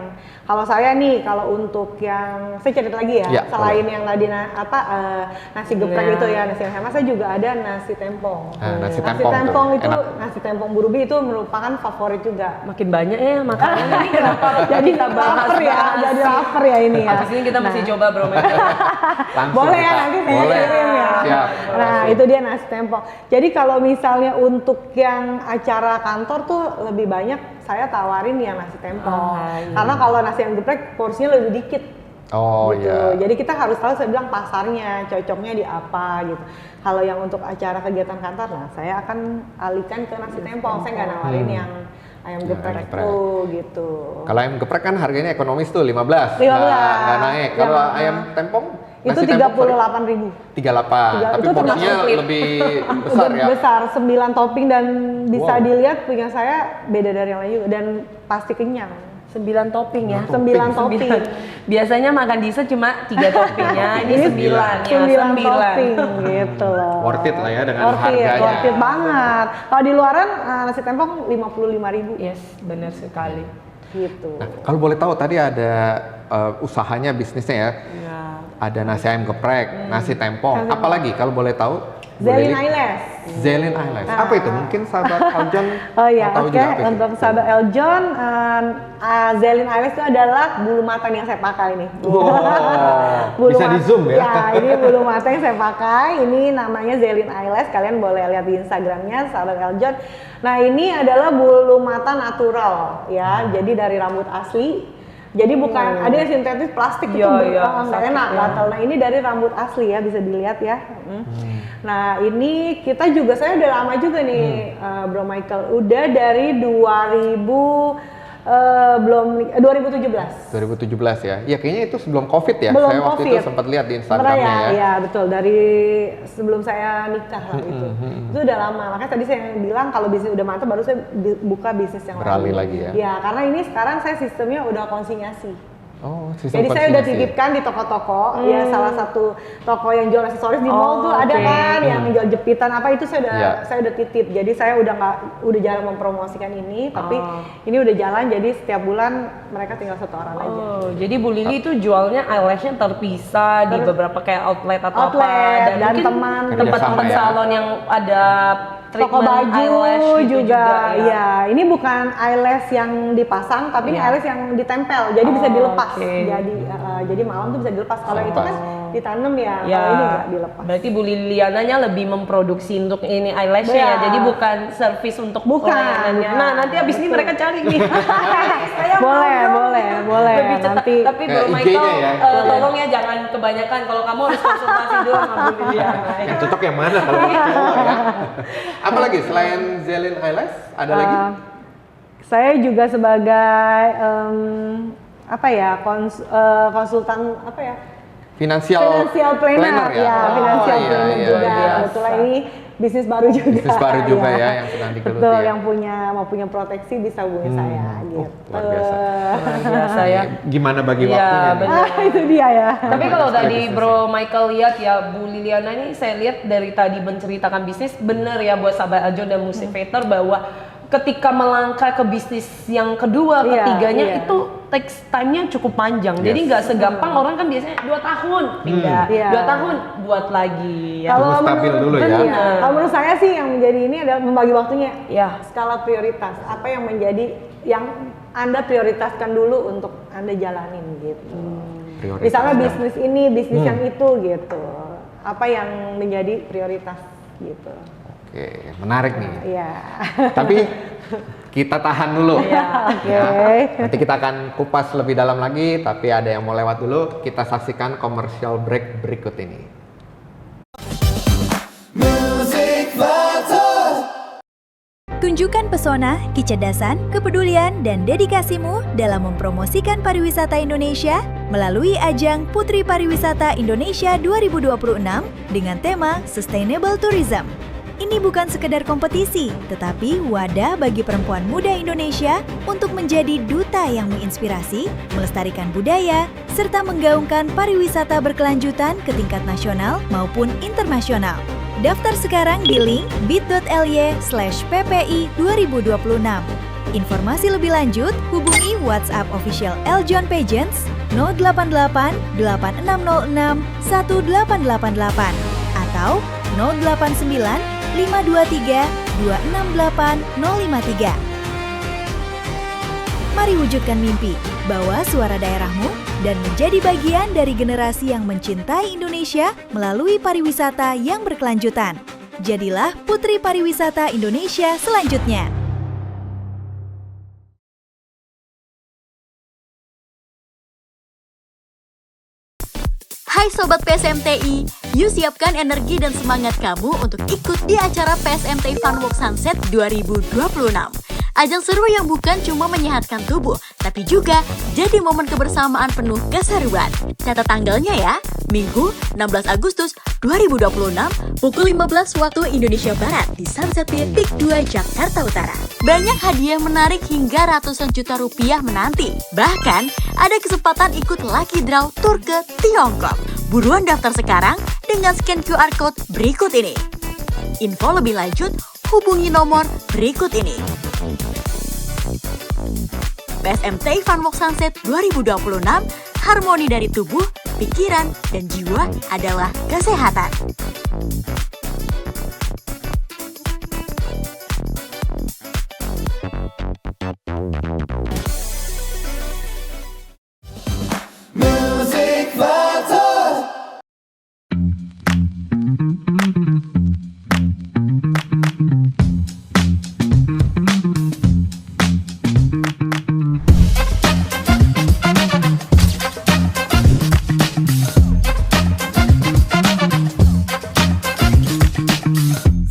kalau saya nih, kalau untuk yang saya cerita lagi ya. Selain yang tadi nasi geprek itu ya, nasi hemat, saya juga ada nasi tempong. Nasi tempong itu nasi tempong Burubi itu merupakan favorit juga. Makin banyak ya makanan ini, kenapa jadi kita lapar ya, jadi lapar ya ini ya. Habis ini kita mesti coba Bro Michael. Boleh ya, nanti saya kirim ya. Siap. Nah itu dia nasi tempong. Jadi kalau misalnya untuk yang acara kantor tuh lebih banyak saya tawarin yang nasi tempong. Karena kalau nasi yang geprek porsinya lebih dikit. Oh gitu. iya. Jadi kita harus tahu, saya bilang pasarnya cocoknya di apa gitu. Kalau yang untuk acara kegiatan kantor, nah saya akan alihkan ke nasi tempong. Saya nggak nawarin yang ayam geprek itu gitu. Kalau ayam geprek kan harganya ekonomis tuh 15. 15. Nggak naik. Kalau Yang- ayam tempong Itu nasi tempong 38.000. 38. Tapi itu porsinya termasuk lebih besar ya. Besar, 9 topping dan bisa Wow. dilihat punya saya beda dari yang lain juga dan pasti kenyang. 9 topping ya. 9 topping. Biasanya makan dessert cuma 3 toppingnya, ini 9 ya. 9 topping gitu loh. Worth it lah ya dengan Worth harganya. it banget. Kalau di luaran nasi tempong 55.000. Yes, benar sekali. Gitu. Nah, kalau boleh tahu tadi ada usahanya, bisnisnya ya. Ya. Ada nasi ayam geprek, nasi tempong. Apalagi kalau boleh tahu? Bu Zelin Lili? Ailes. Zelin Ailes. Apa itu? Mungkin sahabat Eljon Oh iya, mau tahu oke. juga apa itu? Untuk sahabat Eljon, Zelin Ailes itu adalah bulu matang yang saya pakai nih. Wow. Bisa di zoom ya? Ya, ini bulu mata yang saya pakai. Ini namanya Zelin Ailes. Kalian boleh lihat di Instagramnya sahabat Eljon. Nah, ini adalah bulu mata natural ya. Jadi dari rambut asli. Jadi bukan ada yang sintetis plastik itu nggak enak gatal. Nah, ini dari rambut asli ya, bisa dilihat ya. Nah, ini kita juga, saya udah lama juga nih Bro Michael, udah dari 2017 ya. Ya kayaknya itu sebelum Covid ya. Belum Saya waktu COVID. itu sempat lihat di Instagramnya ya. Iya betul, dari sebelum saya nikah lah itu. Itu udah lama. Makanya tadi saya bilang kalau bisnis udah mantap baru saya buka bisnis yang Beralih lain. lagi ya. Ya, karena ini sekarang saya sistemnya udah konsinyasi. Oh, sistem Jadi saya udah konsinyasi. titipkan di toko-toko, ya salah satu toko yang jual aksesoris di mall tuh ada oke. kan, yang jual jepitan apa itu Ya. saya udah titip. Jadi saya udah jarang mempromosikan ini, tapi ini udah jalan. Jadi setiap bulan mereka tinggal 1 orang aja. Oh, jadi Bu Lili itu jualnya eyelashnya terpisah di beberapa kayak outlet atau apa, Outlet dan mungkin teman tempat-tempat ya. salon yang ada toko treatment baju eyelash gitu juga, ya. ya. Ini bukan eyelash yang dipasang, tapi ini Iya. eyelash yang ditempel, jadi bisa dilepas. oke. Jadi malam tuh bisa dilepas. Kalau itu kan ditanam ya, Ya, kalau ini nggak dilepas. berarti Bu Liliananya lebih memproduksi untuk ini eyelashnya Ya. ya, jadi bukan service untuk Bukan, layanannya. bukan. Nah, nanti abis ini Betul. mereka cari nih. Saya Boleh, mau dong. boleh. Lebih cepat. Nanti Tapi Bro Kayak Michael, IG-nya ya. tolong ya jangan kebanyakan. Kalau kamu harus konsultasi dulu sama Bu Liliana. Yang cocok yang mana kalau cowok ya? Apalagi selain Zelin Ailes ada lagi? Saya juga sebagai konsultan Financial planner ya, financial iya, planner iya, juga. iya. Kebetulan ini bisnis baru juga. Bisnis baru juga ya, yang sedang digeluti Betul, ya. yang mau punya proteksi bisa hubungi saya gitu. Luar biasa. Luar biasa ya. Gimana bagi Iya, waktunya? nih? benar. Itu dia ya. Tapi kalau Sekali tadi bisnis Bro Michael lihat ya, Bu Liliana ini saya lihat dari tadi menceritakan bisnis, bener ya buat sahabat Aljon dan Motivator bahwa ketika melangkah ke bisnis yang kedua, Iya, ketiganya iya. itu takes time-nya cukup panjang. Jadi Yes. nggak segampang orang kan biasanya 2 tahun pindah, Iya. 2 tahun buat lagi ya. Tunggu stabil dulu ya. Iya. Kalau menurut saya sih yang menjadi ini adalah membagi waktunya. Ya. Skala prioritas. Apa yang menjadi yang Anda prioritaskan dulu untuk Anda jalanin gitu. Prioritas Misalnya ya. bisnis ini, bisnis yang itu gitu. Apa yang menjadi prioritas gitu. Oke, menarik nih. Iya. Tapi kita tahan dulu. Oke. Nanti kita akan kupas lebih dalam lagi, tapi ada yang mau lewat dulu. Kita saksikan commercial break berikut ini. Music Vital. Tunjukkan pesona, kecerdasan, kepedulian, dan dedikasimu dalam mempromosikan pariwisata Indonesia melalui ajang Putri Pariwisata Indonesia 2026 dengan tema Sustainable Tourism. Ini bukan sekedar kompetisi, tetapi wadah bagi perempuan muda Indonesia untuk menjadi duta yang menginspirasi, melestarikan budaya, serta menggaungkan pariwisata berkelanjutan ke tingkat nasional maupun internasional. Daftar sekarang di link bit.ly/ppi 2026. Informasi lebih lanjut hubungi WhatsApp official Eljon Pageants 088 8606 1888 atau 089 523 268 053. Mari wujudkan mimpi, bawa suara daerahmu, dan menjadi bagian dari generasi yang mencintai Indonesia melalui pariwisata yang berkelanjutan. Jadilah Putri Pariwisata Indonesia selanjutnya. Hai Sobat PSMTI, yuk siapkan energi dan semangat kamu untuk ikut di acara PSMTI Fun Walk Sunset 2026. Ajang seru yang bukan cuma menyehatkan tubuh, tapi juga jadi momen kebersamaan penuh keseruan. Catat tanggalnya ya, Minggu 16 Agustus 2026, pukul 15 waktu Indonesia Barat di Sunset Pier Peak 2 Jakarta Utara. Banyak hadiah menarik hingga ratusan juta rupiah menanti. Bahkan, ada kesempatan ikut lucky draw tur ke Tiongkok. Buruan daftar sekarang dengan scan QR Code berikut ini. Info lebih lanjut, hubungi nomor berikut ini. PSMTI Fun Walk Sunset 2026, harmoni dari tubuh, pikiran, dan jiwa adalah kesehatan. Music Vital.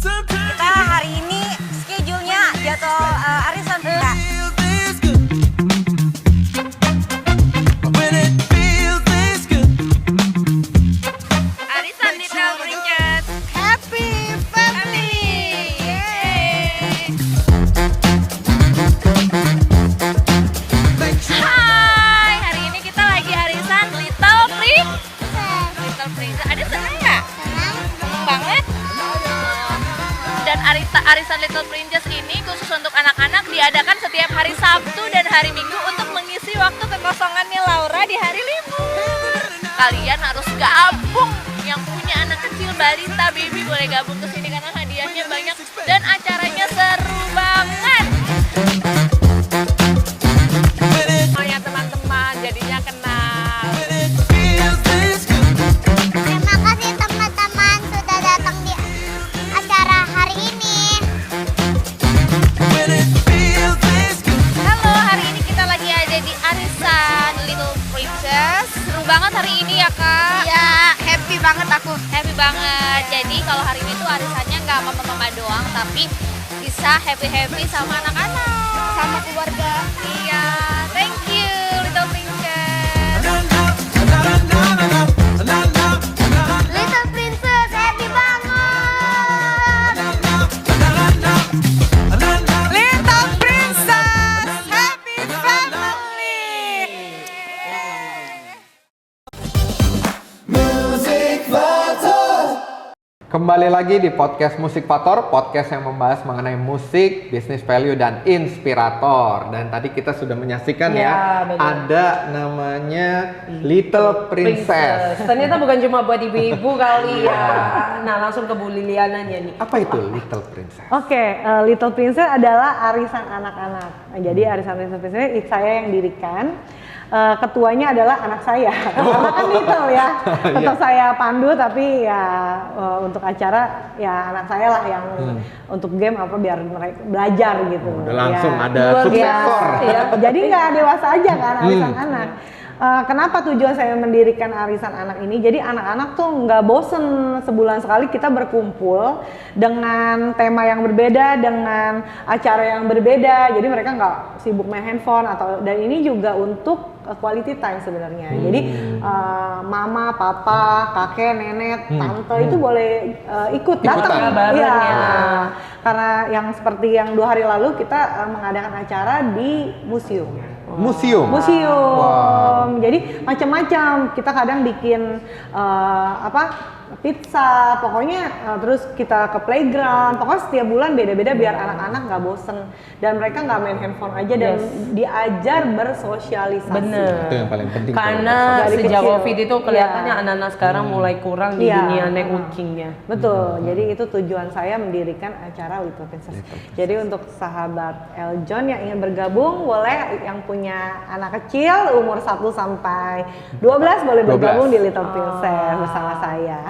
Kita hari ini schedule-nya jadwal arisan kita. Arisan Little Princess Happy Family. Hai, hari ini kita lagi arisan Little Princess. Little Princess, ada senang nggak? Senang banget. Dan arisan Little Princess ini khusus untuk anak-anak diadakan setiap hari Sabtu dan hari Minggu untuk mengisi waktu kekosongannya Laura di hari libur. Kalian harus gabung, yang punya anak kecil, balita, baby boleh gabung ke sini karena hadiahnya banyak dan acaranya seru banget. Semuanya teman-teman jadinya kenal. Terima kasih teman-teman sudah datang di acara hari ini. Halo, hari ini kita lagi ada di arisan Little Princess. Seru banget hari ini ya kak. Ya, happy banget aku. Happy banget. Jadi kalau hari ini tuh arisannya nggak mama-mama doang, tapi bisa happy-happy sama anak-anak, sama keluarga. Iya, thank you Little Princess. Little Princess happy banget. Little Princess Happy Family. Music Vital. Kembali lagi di podcast Musik Fator, podcast yang membahas mengenai musik, bisnis value, dan inspirator. Dan tadi kita sudah menyaksikan Ya, betul. ada namanya Little Princess. Ternyata bukan cuma buat ibu-ibu kali ya. Nah, langsung ke Bu Liliananya nih. Apa itu Little Princess? Oke, Little Princess adalah arisan anak-anak. Nah, jadi arisan Little Princess saya yang dirikan. Ketuanya adalah anak saya, karena kan Little ya. Tetap saya pandu, tapi ya untuk acara ya anak saya lah yang untuk game apa biar mereka belajar gitu. Udah langsung Ya. ada Luar suksesor. biasa, ya. Jadi nggak dewasa aja kan arisan anak. Kenapa tujuan saya mendirikan arisan anak ini? Jadi anak-anak tuh nggak bosen sebulan sekali kita berkumpul dengan tema yang berbeda, dengan acara yang berbeda. Jadi mereka nggak sibuk main handphone atau, dan ini juga untuk quality time sebenarnya. Jadi mama, papa, kakek, nenek, tante itu boleh ikut datang. bareng Iya. ya. Karena yang seperti yang 2 hari lalu kita mengadakan acara di museum. Museum. Museum. Jadi macam-macam. Kita kadang bikin pizza, pokoknya terus kita ke playground. Pokoknya setiap bulan beda-beda biar anak-anak nggak bosen dan mereka nggak main handphone aja dan diajar bersosialisasi. Bener. Itu yang paling penting. Karena Dari sejak kecil. COVID itu kelihatannya anak-anak sekarang mulai kurang di Iya. dunia networkingnya. Betul. Jadi itu tujuan saya mendirikan acara Little Princess. Jadi untuk sahabat Eljon yang ingin bergabung boleh, yang punya anak kecil umur 1 sampai 12 boleh 12. bergabung di Little Princess bersama saya.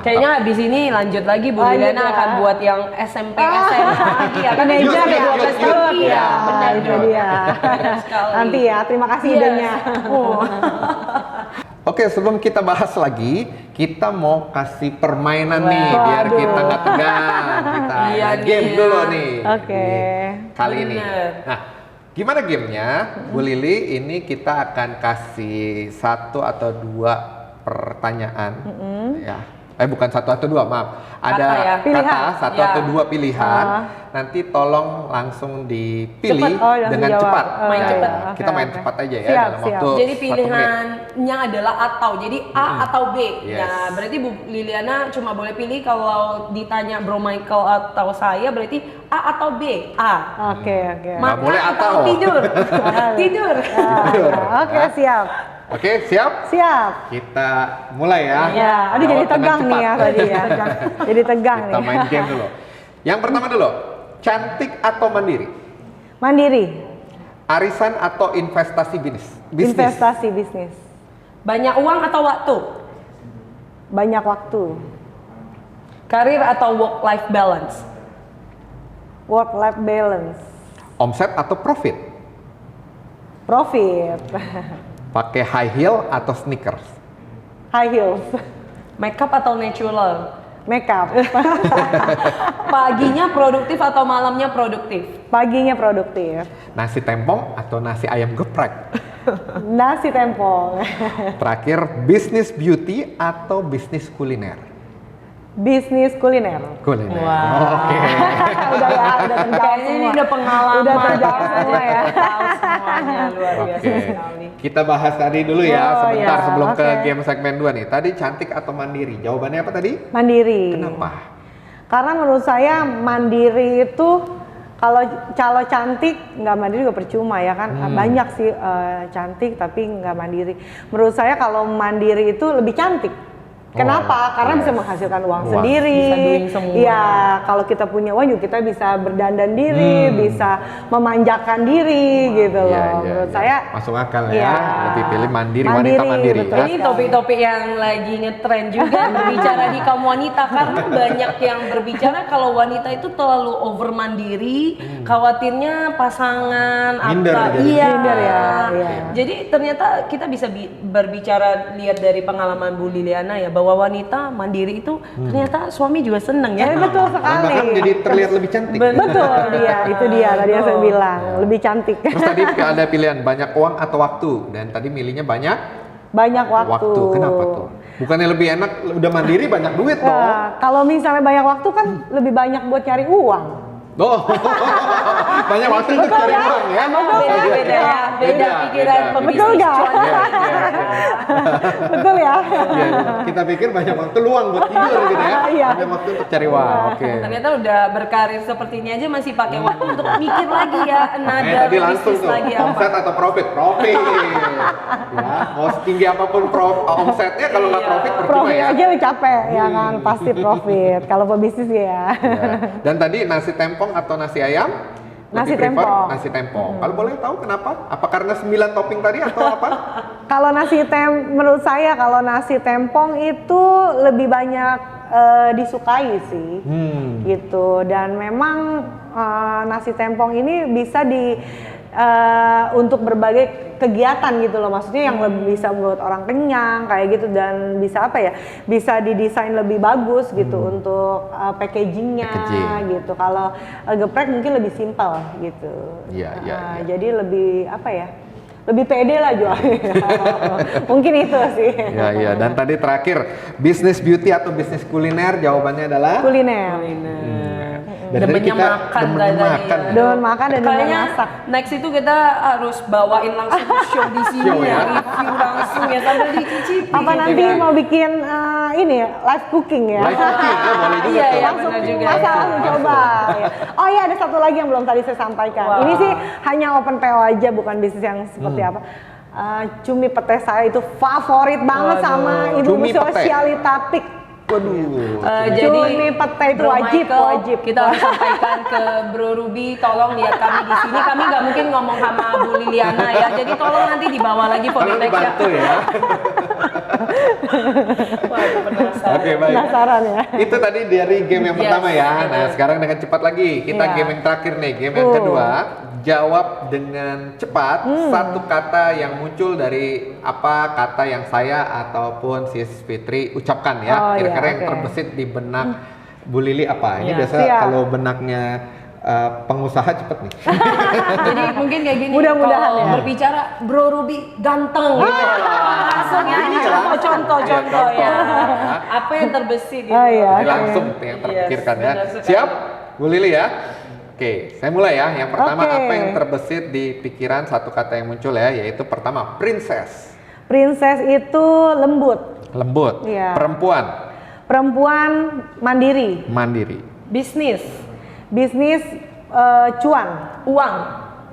Kayaknya habis ini lanjut lagi Bu Lanjut Liliana ya. akan buat yang SMP SMA lagi ya. Kan Teenager juga ya, 12 tahun Iya, ya. Benar itu dia. sekali. Nanti ya, terima kasih Yes. idenya. Oh. Oke, sebelum kita bahas lagi, kita mau kasih permainan nih biar Waduh. kita nggak tegang. Kita Iya ada game nih. dulu nih. Oke. Kali ini. Bener. Nah, gimana gamenya? Bu Lili, ini kita akan kasih 1 atau 2 pertanyaan. Ya. Bukan 1 atau 2, maaf. Ada Kata ya? Pilihan. kata 1 Ya. atau 2 pilihan. Nanti tolong langsung dipilih Cepet. Oh, langsung dengan jawab. cepat. Main Nah, cepet. kita Oke, main oke. cepat aja ya Siap, dalam siap. waktu Jadi 1 menit. pilihannya adalah atau, jadi A atau B. Yes. Nah, berarti Bu Liliana cuma boleh pilih kalau ditanya Bro Michael atau saya, berarti A atau B. A. Oke, oke. Nggak boleh atau. tidur. Tidur. Oke, siap. Oke, siap? Siap. Kita mulai ya. Ya, aduh jadi Jawab dengan tegang nih ya cepat. tadi ya. Jadi tegang Kita nih. main game dulu. Yang pertama dulu, cantik atau mandiri? Mandiri. Arisan atau investasi bisnis? Investasi bisnis. Banyak uang atau waktu? Banyak waktu. Karir atau work life balance? Work life balance. Omset atau profit? Profit. Pakai high heel atau sneakers? High heels. Makeup atau natural? Makeup. Paginya produktif atau malamnya produktif? Paginya produktif. Nasi tempong atau nasi ayam geprek? Nasi tempong. Terakhir, bisnis beauty atau bisnis kuliner? Bisnis kuliner. Kuliner. Wah. Oke. Udah ya, udah terjawab Kayaknya ini semua. udah pengalaman. Udah terjawab semua ya. Tahu semuanya, luar biasa Oke. sekali. Kita bahas tadi dulu ya, Oh, sebentar ya. sebelum ke Oke. game segmen 2 nih. Tadi cantik atau mandiri? Jawabannya apa tadi? Mandiri. Kenapa? Karena menurut saya mandiri itu kalau cantik nggak mandiri juga percuma ya kan. Banyak sih cantik tapi nggak mandiri. Menurut saya kalau mandiri itu lebih cantik. Kenapa? Karena bisa menghasilkan uang sendiri. Bisa doing semua. Iya, kalau kita punya uang juga kita bisa berdandan diri, bisa memanjakan diri gitu loh. Iya, iya, Menurut iya. saya Masuk akal ya. Iya. Lebih pilih mandiri, Mandiri, wanita mandiri betul. ya. Ini topik-topik yang lagi ngetren juga berbicara di kaum wanita, karena banyak yang berbicara kalau wanita itu terlalu over mandiri, khawatirnya pasangan Minder apa jadi. iya. Minder ya, iya. Jadi ternyata kita bisa berbicara lihat dari pengalaman Bu Liliana ya, bahwa wanita mandiri itu ternyata suami juga seneng ya. betul Dan sekali. bahkan jadi terlihat lebih cantik. Betul dia, itu dia tadi yang saya bilang, lebih cantik. Terus tadi ada pilihan banyak uang atau waktu, dan tadi milihnya banyak Banyak waktu. Kenapa tuh? Bukannya lebih enak udah mandiri banyak duit dong? Nah, kalau misalnya banyak waktu kan lebih banyak buat cari uang. Oh, banyak waktu untuk Betul cari ya? uang ya? Beda-beda ya, beda pikiran beda. pebisnis Betul nggak? cuan. Iya, iya. Betul ya? Iya, kita pikir banyak waktu luang buat tidur gitu ya. Iya. Ada waktu untuk cari uang. Oke. Ternyata udah berkarir seperti ini aja masih pakai waktu untuk mikir lagi ya, nada Tadi langsung bisnis tuh, lagi apa. omset atau profit? Profit. Ya, mau setinggi apapun omsetnya kalau nggak profit percuma Profit ya. aja udah capek, ya kan? Pasti profit. Kalau pebisnis ya. Ya. Dan tadi nasi tempong atau nasi ayam? Nasi Lebih prefer tempong. Nasi tempong. Kalau boleh tahu kenapa? Apa karena 9 topping tadi atau apa? Kalau menurut saya kalau nasi tempong itu lebih banyak disukai sih, gitu. Dan memang nasi tempong ini bisa untuk berbagai kegiatan gitu loh, maksudnya yang lebih bisa membuat orang kenyang kayak gitu, dan bisa apa ya, bisa didesain lebih bagus gitu untuk packagingnya gitu. Kalau geprek mungkin lebih simpel gitu. Iya, iya, iya. Jadi lebih apa ya, lebih pede lah jualnya. Mungkin itu sih. Iya, iya. Dan tadi terakhir, bisnis beauty atau bisnis kuliner? Jawabannya adalah Kuliner. Dan tadi Demennya kita makan demennya tadi. makan. Demen makan dan demen Kayaknya masak. next itu kita harus bawain langsung show di sini Show ya. review langsung ya sambil dicicipi. Apa nanti mau bikin ini ya, live cooking ya? Live cooking, ya boleh juga Iya, tuh. iya, Langsung benar juga. masak langsung coba. Ya. Oh iya, ada satu lagi yang belum tadi saya sampaikan. Wah. Ini sih hanya open PO aja, bukan bisnis yang seperti apa. Cumi pete saya itu favorit banget sama ibu Cumi pete. sosialita pik. Waduh. Jadi Cumi pete itu Bro wajib, Michael, wajib. kita harus sampaikan ke Bro Ruby, tolong lihat kami di sini. Kami nggak mungkin ngomong sama Bu Liliana ya. Jadi tolong nanti dibawa lagi Tolong Fonitex ya. dibantu ya. Waduh, penasaran. Oke, baik. Penasaran ya? Itu tadi dari game yang Yes, pertama ya. Nah, benar. sekarang dengan cepat lagi. Kita Iya. game yang terakhir nih, game yang kedua. jawab dengan cepat satu kata yang muncul dari apa kata yang saya ataupun Sis Fitri ucapkan ya. Kira-kira yang terbesit di benak Bu Lili apa? Ini biasa kalau benaknya pengusaha cepet nih. Jadi mungkin kayak gini. Mudah-mudahan kalau ya. berbicara Bro Ruby ganteng gitu. Langsung ya ini contoh-contoh ya. Apa yang terbesit gitu. Jadi langsung yang terpikirkan ya. Siap? Bu Lili ya? Oke, saya mulai ya. Yang pertama apa yang terbesit di pikiran satu kata yang muncul ya, yaitu pertama princess. Princess itu lembut. Lembut. Iya. Perempuan. Perempuan mandiri. Mandiri. Bisnis. Bisnis cuan.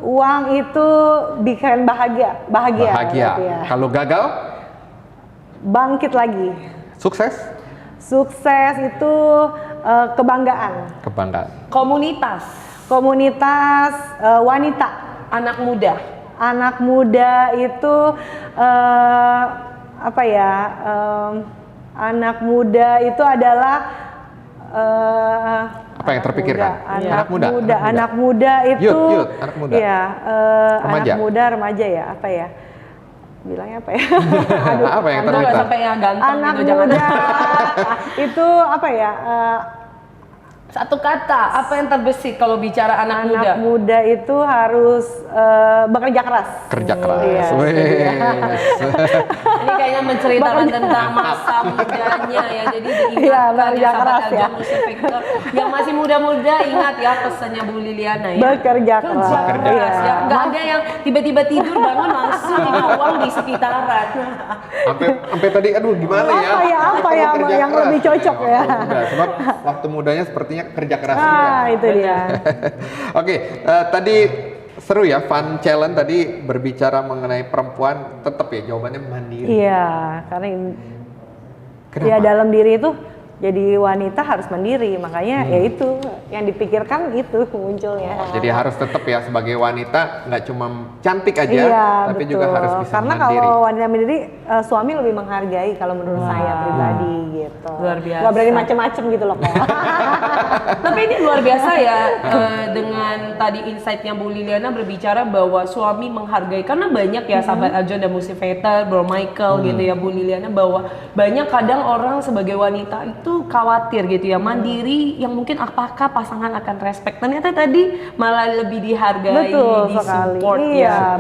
Uang itu bikin bahagia. Bahagia. Gitu ya. Kalau gagal? Bangkit lagi. Sukses? Sukses itu kebanggaan. Kebanggaan. Komunitas wanita. Anak muda. Anak muda itu apa ya? Anak muda itu adalah apa yang terpikirkan? Anak muda itu youth, anak muda. Ya, Remaja. remaja ya, apa ya? Bilangnya apa ya? Apa yang terlintas? Sampai yang ganteng anak gitu, muda itu apa ya? Satu kata, apa yang terbesit kalau bicara anak muda? Anak muda itu harus bekerja keras. Kerja keras. Iya, Ini kayaknya menceritakan tentang masa mudanya ya. Jadi diingatkan ya sahabat Aljon Musik Vektor yang masih muda-muda, ingat ya pesannya Bu Liliana ya. Bekerja keras. Ya. Nggak ada yang tiba-tiba tidur bangun langsung punya uang di sekitaran. Sampai tadi aduh gimana ya? Apa ya yang lebih cocok ya? Sebab waktu mudanya sepertinya kerja keras itu dia. Oke, tadi seru ya, fun challenge tadi berbicara mengenai perempuan, tetap ya jawabannya mandiri. Iya, karena ya dalam diri itu jadi wanita harus mandiri, makanya ya itu yang dipikirkan itu munculnya. Jadi harus tetap ya sebagai wanita nggak cuma cantik aja, tapi betul. juga harus bisa karena mandiri. Kalau wanita mandiri, suami lebih menghargai kalau menurut saya pribadi gitu. Luar biasa. Gak berani macem-macem gitu loh kok. Tapi ini luar biasa ya dengan tadi insight-nya Bu Liliana berbicara bahwa suami menghargai, karena banyak ya sahabat Aljon dan Musik Vektor, Bro Michael gitu ya Bu Liliana, bahwa banyak kadang orang sebagai wanita itu khawatir gitu ya, mandiri yang mungkin apakah pasangan akan respect, ternyata tadi malah lebih dihargai, disupport ya.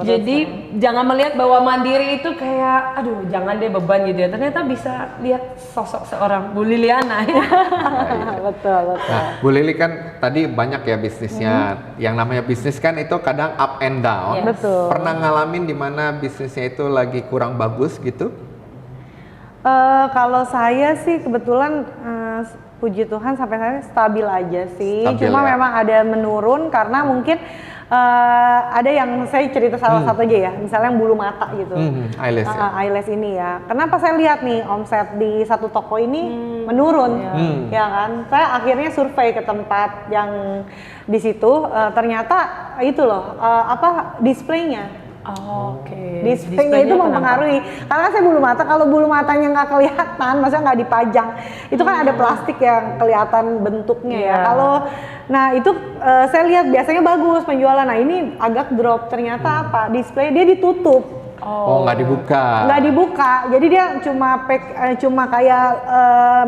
Jadi jangan melihat bahwa mandiri itu kayak aduh jangan deh beban gitu ya, ternyata bisa lihat sosok seorang Bu Liliana ya. Betul. Nah, Bu Lili kan tadi banyak ya bisnisnya. Yang namanya bisnis kan itu kadang up and down. Betul. Pernah ngalamin di mana bisnisnya itu lagi kurang bagus gitu? Kalau saya sih kebetulan puji Tuhan sampai saya stabil aja sih. Cuma memang ada menurun karena mungkin ada yang saya cerita salah satu aja ya, misalnya yang bulu mata gitu, eyelash, eyelash ini ya. Kenapa saya lihat nih omset di satu toko ini menurun, ya kan? Saya akhirnya survei ke tempat yang di situ, ternyata itu loh displaynya. Displaynya itu mempengaruhi. Karena saya bulu mata, kalau bulu matanya nggak kelihatan, maksudnya nggak dipajang, itu kan ada plastik yang kelihatan bentuknya ya. Nah itu saya lihat biasanya bagus penjualan. Nah ini agak drop, ternyata apa? Display dia ditutup. Nggak dibuka. Nggak dibuka, jadi dia cuma kayak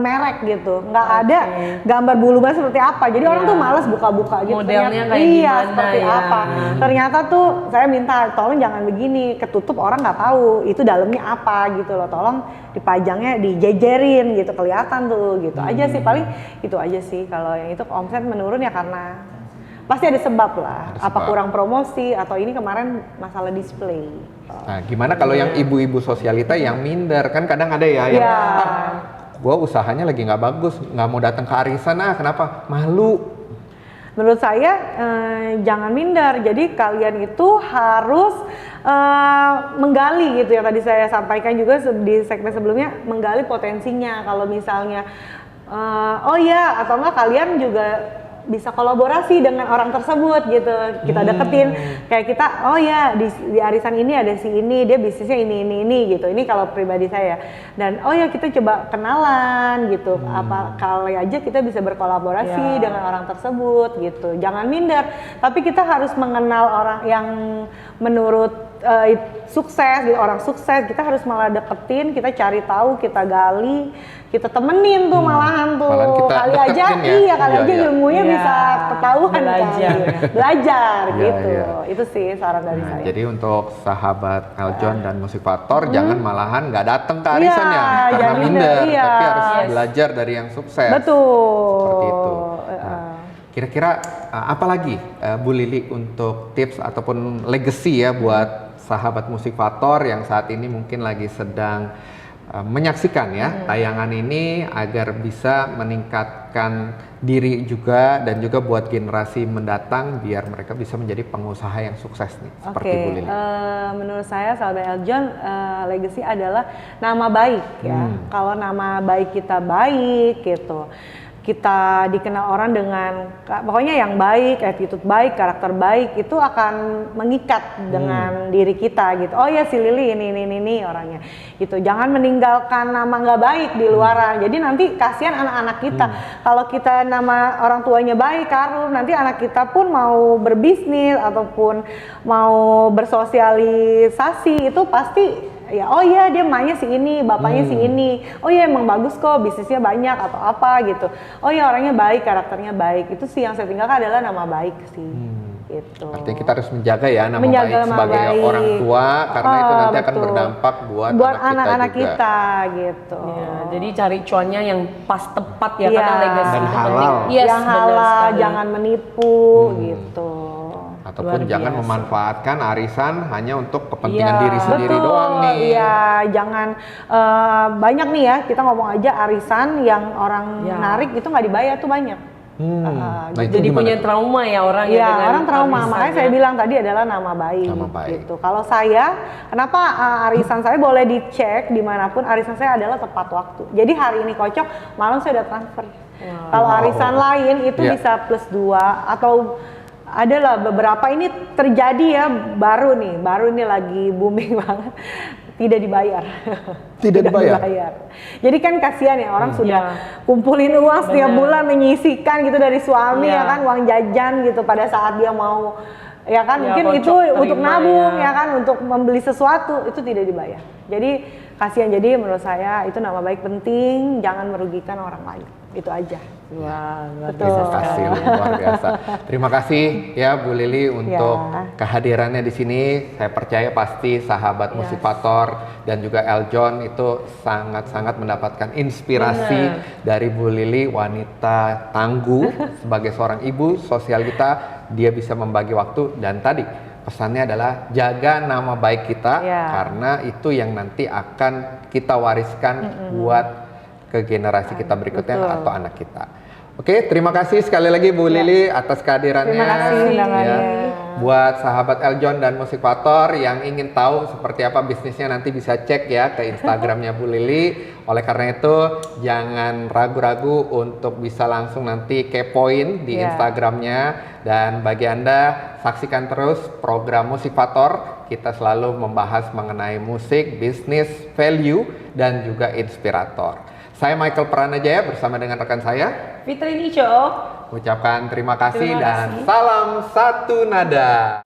merek gitu, nggak ada gambar bulu mata seperti apa. Jadi orang tuh malas buka-buka gitu. Modelnya kayak gimana seperti apa. Ternyata tuh saya minta tolong jangan begini, ketutup orang nggak tahu itu dalamnya apa gitu loh. Tolong dipajangnya dijejerin gitu, kelihatan tuh gitu aja sih, paling itu aja sih. Kalau yang itu omset menurun ya karena pasti ada sebab lah, apa kurang promosi atau ini kemarin masalah display. Nah, gimana kalau yang ibu-ibu sosialita yang minder? Kan kadang ada ya yang gua usahanya lagi nggak bagus, nggak mau datang ke arisan, kenapa? Malu. Menurut saya jangan minder, jadi kalian itu harus menggali gitu yang tadi saya sampaikan juga di segmen sebelumnya, menggali potensinya. Kalau misalnya atau enggak kalian juga bisa kolaborasi dengan orang tersebut gitu. Kita deketin kayak kita, oh ya di arisan ini ada si ini, dia bisnisnya ini gitu. Ini kalau pribadi saya. Dan oh ya kita coba kenalan gitu. Apa kali aja kita bisa berkolaborasi dengan orang tersebut gitu. Jangan minder, tapi kita harus mengenal orang yang menurut sukses, gitu, orang sukses. Kita harus malah deketin, kita cari tahu, kita gali, kita temenin tuh malahan tuh. Kali aja ilmunya bisa ketahuan belajar gitu. Itu sih saran dari saya. Jadi untuk sahabat Eljon dan Musik-Faktor jangan malahan nggak datang ke arisan karena minder, tapi harus belajar dari yang sukses. Betul. Seperti itu. Kira-kira apa lagi Bu Lili untuk tips ataupun legacy ya buat sahabat Musik-Faktor yang saat ini mungkin lagi sedang menyaksikan ya tayangan ini agar bisa meningkatkan diri juga dan juga buat generasi mendatang biar mereka bisa menjadi pengusaha yang sukses nih seperti Bu Lili. Menurut saya sahabat Eljon, legacy adalah nama baik ya. Kalau nama baik kita baik gitu, kita dikenal orang dengan pokoknya yang baik, attitude baik, karakter baik, itu akan mengikat dengan diri kita gitu. Oh ya si Lili ini orangnya gitu. Jangan meninggalkan nama nggak baik di luaran. Jadi nanti kasihan anak-anak kita. Kalau kita nama orang tuanya baik, karum, nanti anak kita pun mau berbisnis ataupun mau bersosialisasi itu pasti ya, oh iya dia emaknya si ini, bapaknya si ini, oh iya emang bagus kok, bisnisnya banyak atau apa gitu, oh iya orangnya baik, karakternya baik, itu sih yang saya tinggalkan adalah nama baik sih. Gitu. Artinya kita harus menjaga ya nama baik sebagai orang tua karena itu nanti akan berdampak buat anak-anak kita gitu. Ya, jadi cari cuannya yang pas tepat ya karena legacy dan itu halal. penting. Yes, yang halal, jangan menipu gitu. Ataupun jangan memanfaatkan arisan hanya untuk kepentingan diri sendiri doang nih. Iya, jangan banyak nih ya kita ngomong aja arisan yang orang narik itu nggak dibayar tuh banyak. Jadi punya trauma ya orang ya. Iya, orang trauma. Makanya saya bilang tadi adalah nama baik. Gitu. Kalau saya, kenapa arisan saya boleh dicek dimanapun arisan saya adalah tepat waktu. Jadi hari ini kocok, malam saya udah transfer. Kalau arisan lain itu bisa +2 atau adalah beberapa ini terjadi ya baru ini lagi booming banget, tidak dibayar. Tidak dibayar. Jadi kan kasihan ya orang sudah kumpulin uang setiap bulan menyisihkan gitu dari suami ya kan, uang jajan gitu pada saat dia mau ya kan mungkin itu untuk nabung ya kan, untuk membeli sesuatu itu tidak dibayar. Jadi kasihan. Jadi menurut saya itu nama baik penting, jangan merugikan orang lain. Itu aja. Wah, Terima kasih, luar biasa. Terima kasih ya Bu Lili untuk kehadirannya di sini. Saya percaya pasti sahabat Musik-Faktor dan juga Eljon itu sangat-sangat mendapatkan inspirasi dari Bu Lili, wanita tangguh sebagai seorang ibu sosial kita. Dia bisa membagi waktu dan tadi pesannya adalah jaga nama baik kita karena itu yang nanti akan kita wariskan buat ke generasi kita berikutnya atau anak kita. Oke, terima kasih sekali lagi Bu Lili atas kehadirannya. Terima kasih undangannya. Buat sahabat Eljon dan Musik-Faktor yang ingin tahu seperti apa bisnisnya nanti bisa cek ya ke Instagramnya Bu Lili. Oleh karena itu jangan ragu-ragu untuk bisa langsung nanti kepoin di Instagramnya. Dan bagi Anda saksikan terus program Musik-Faktor. Kita selalu membahas mengenai musik, bisnis, value dan juga inspirator. Saya Michael Pranajaya bersama dengan rekan saya Fitri Nico. ucapkan terima kasih dan salam satu nada.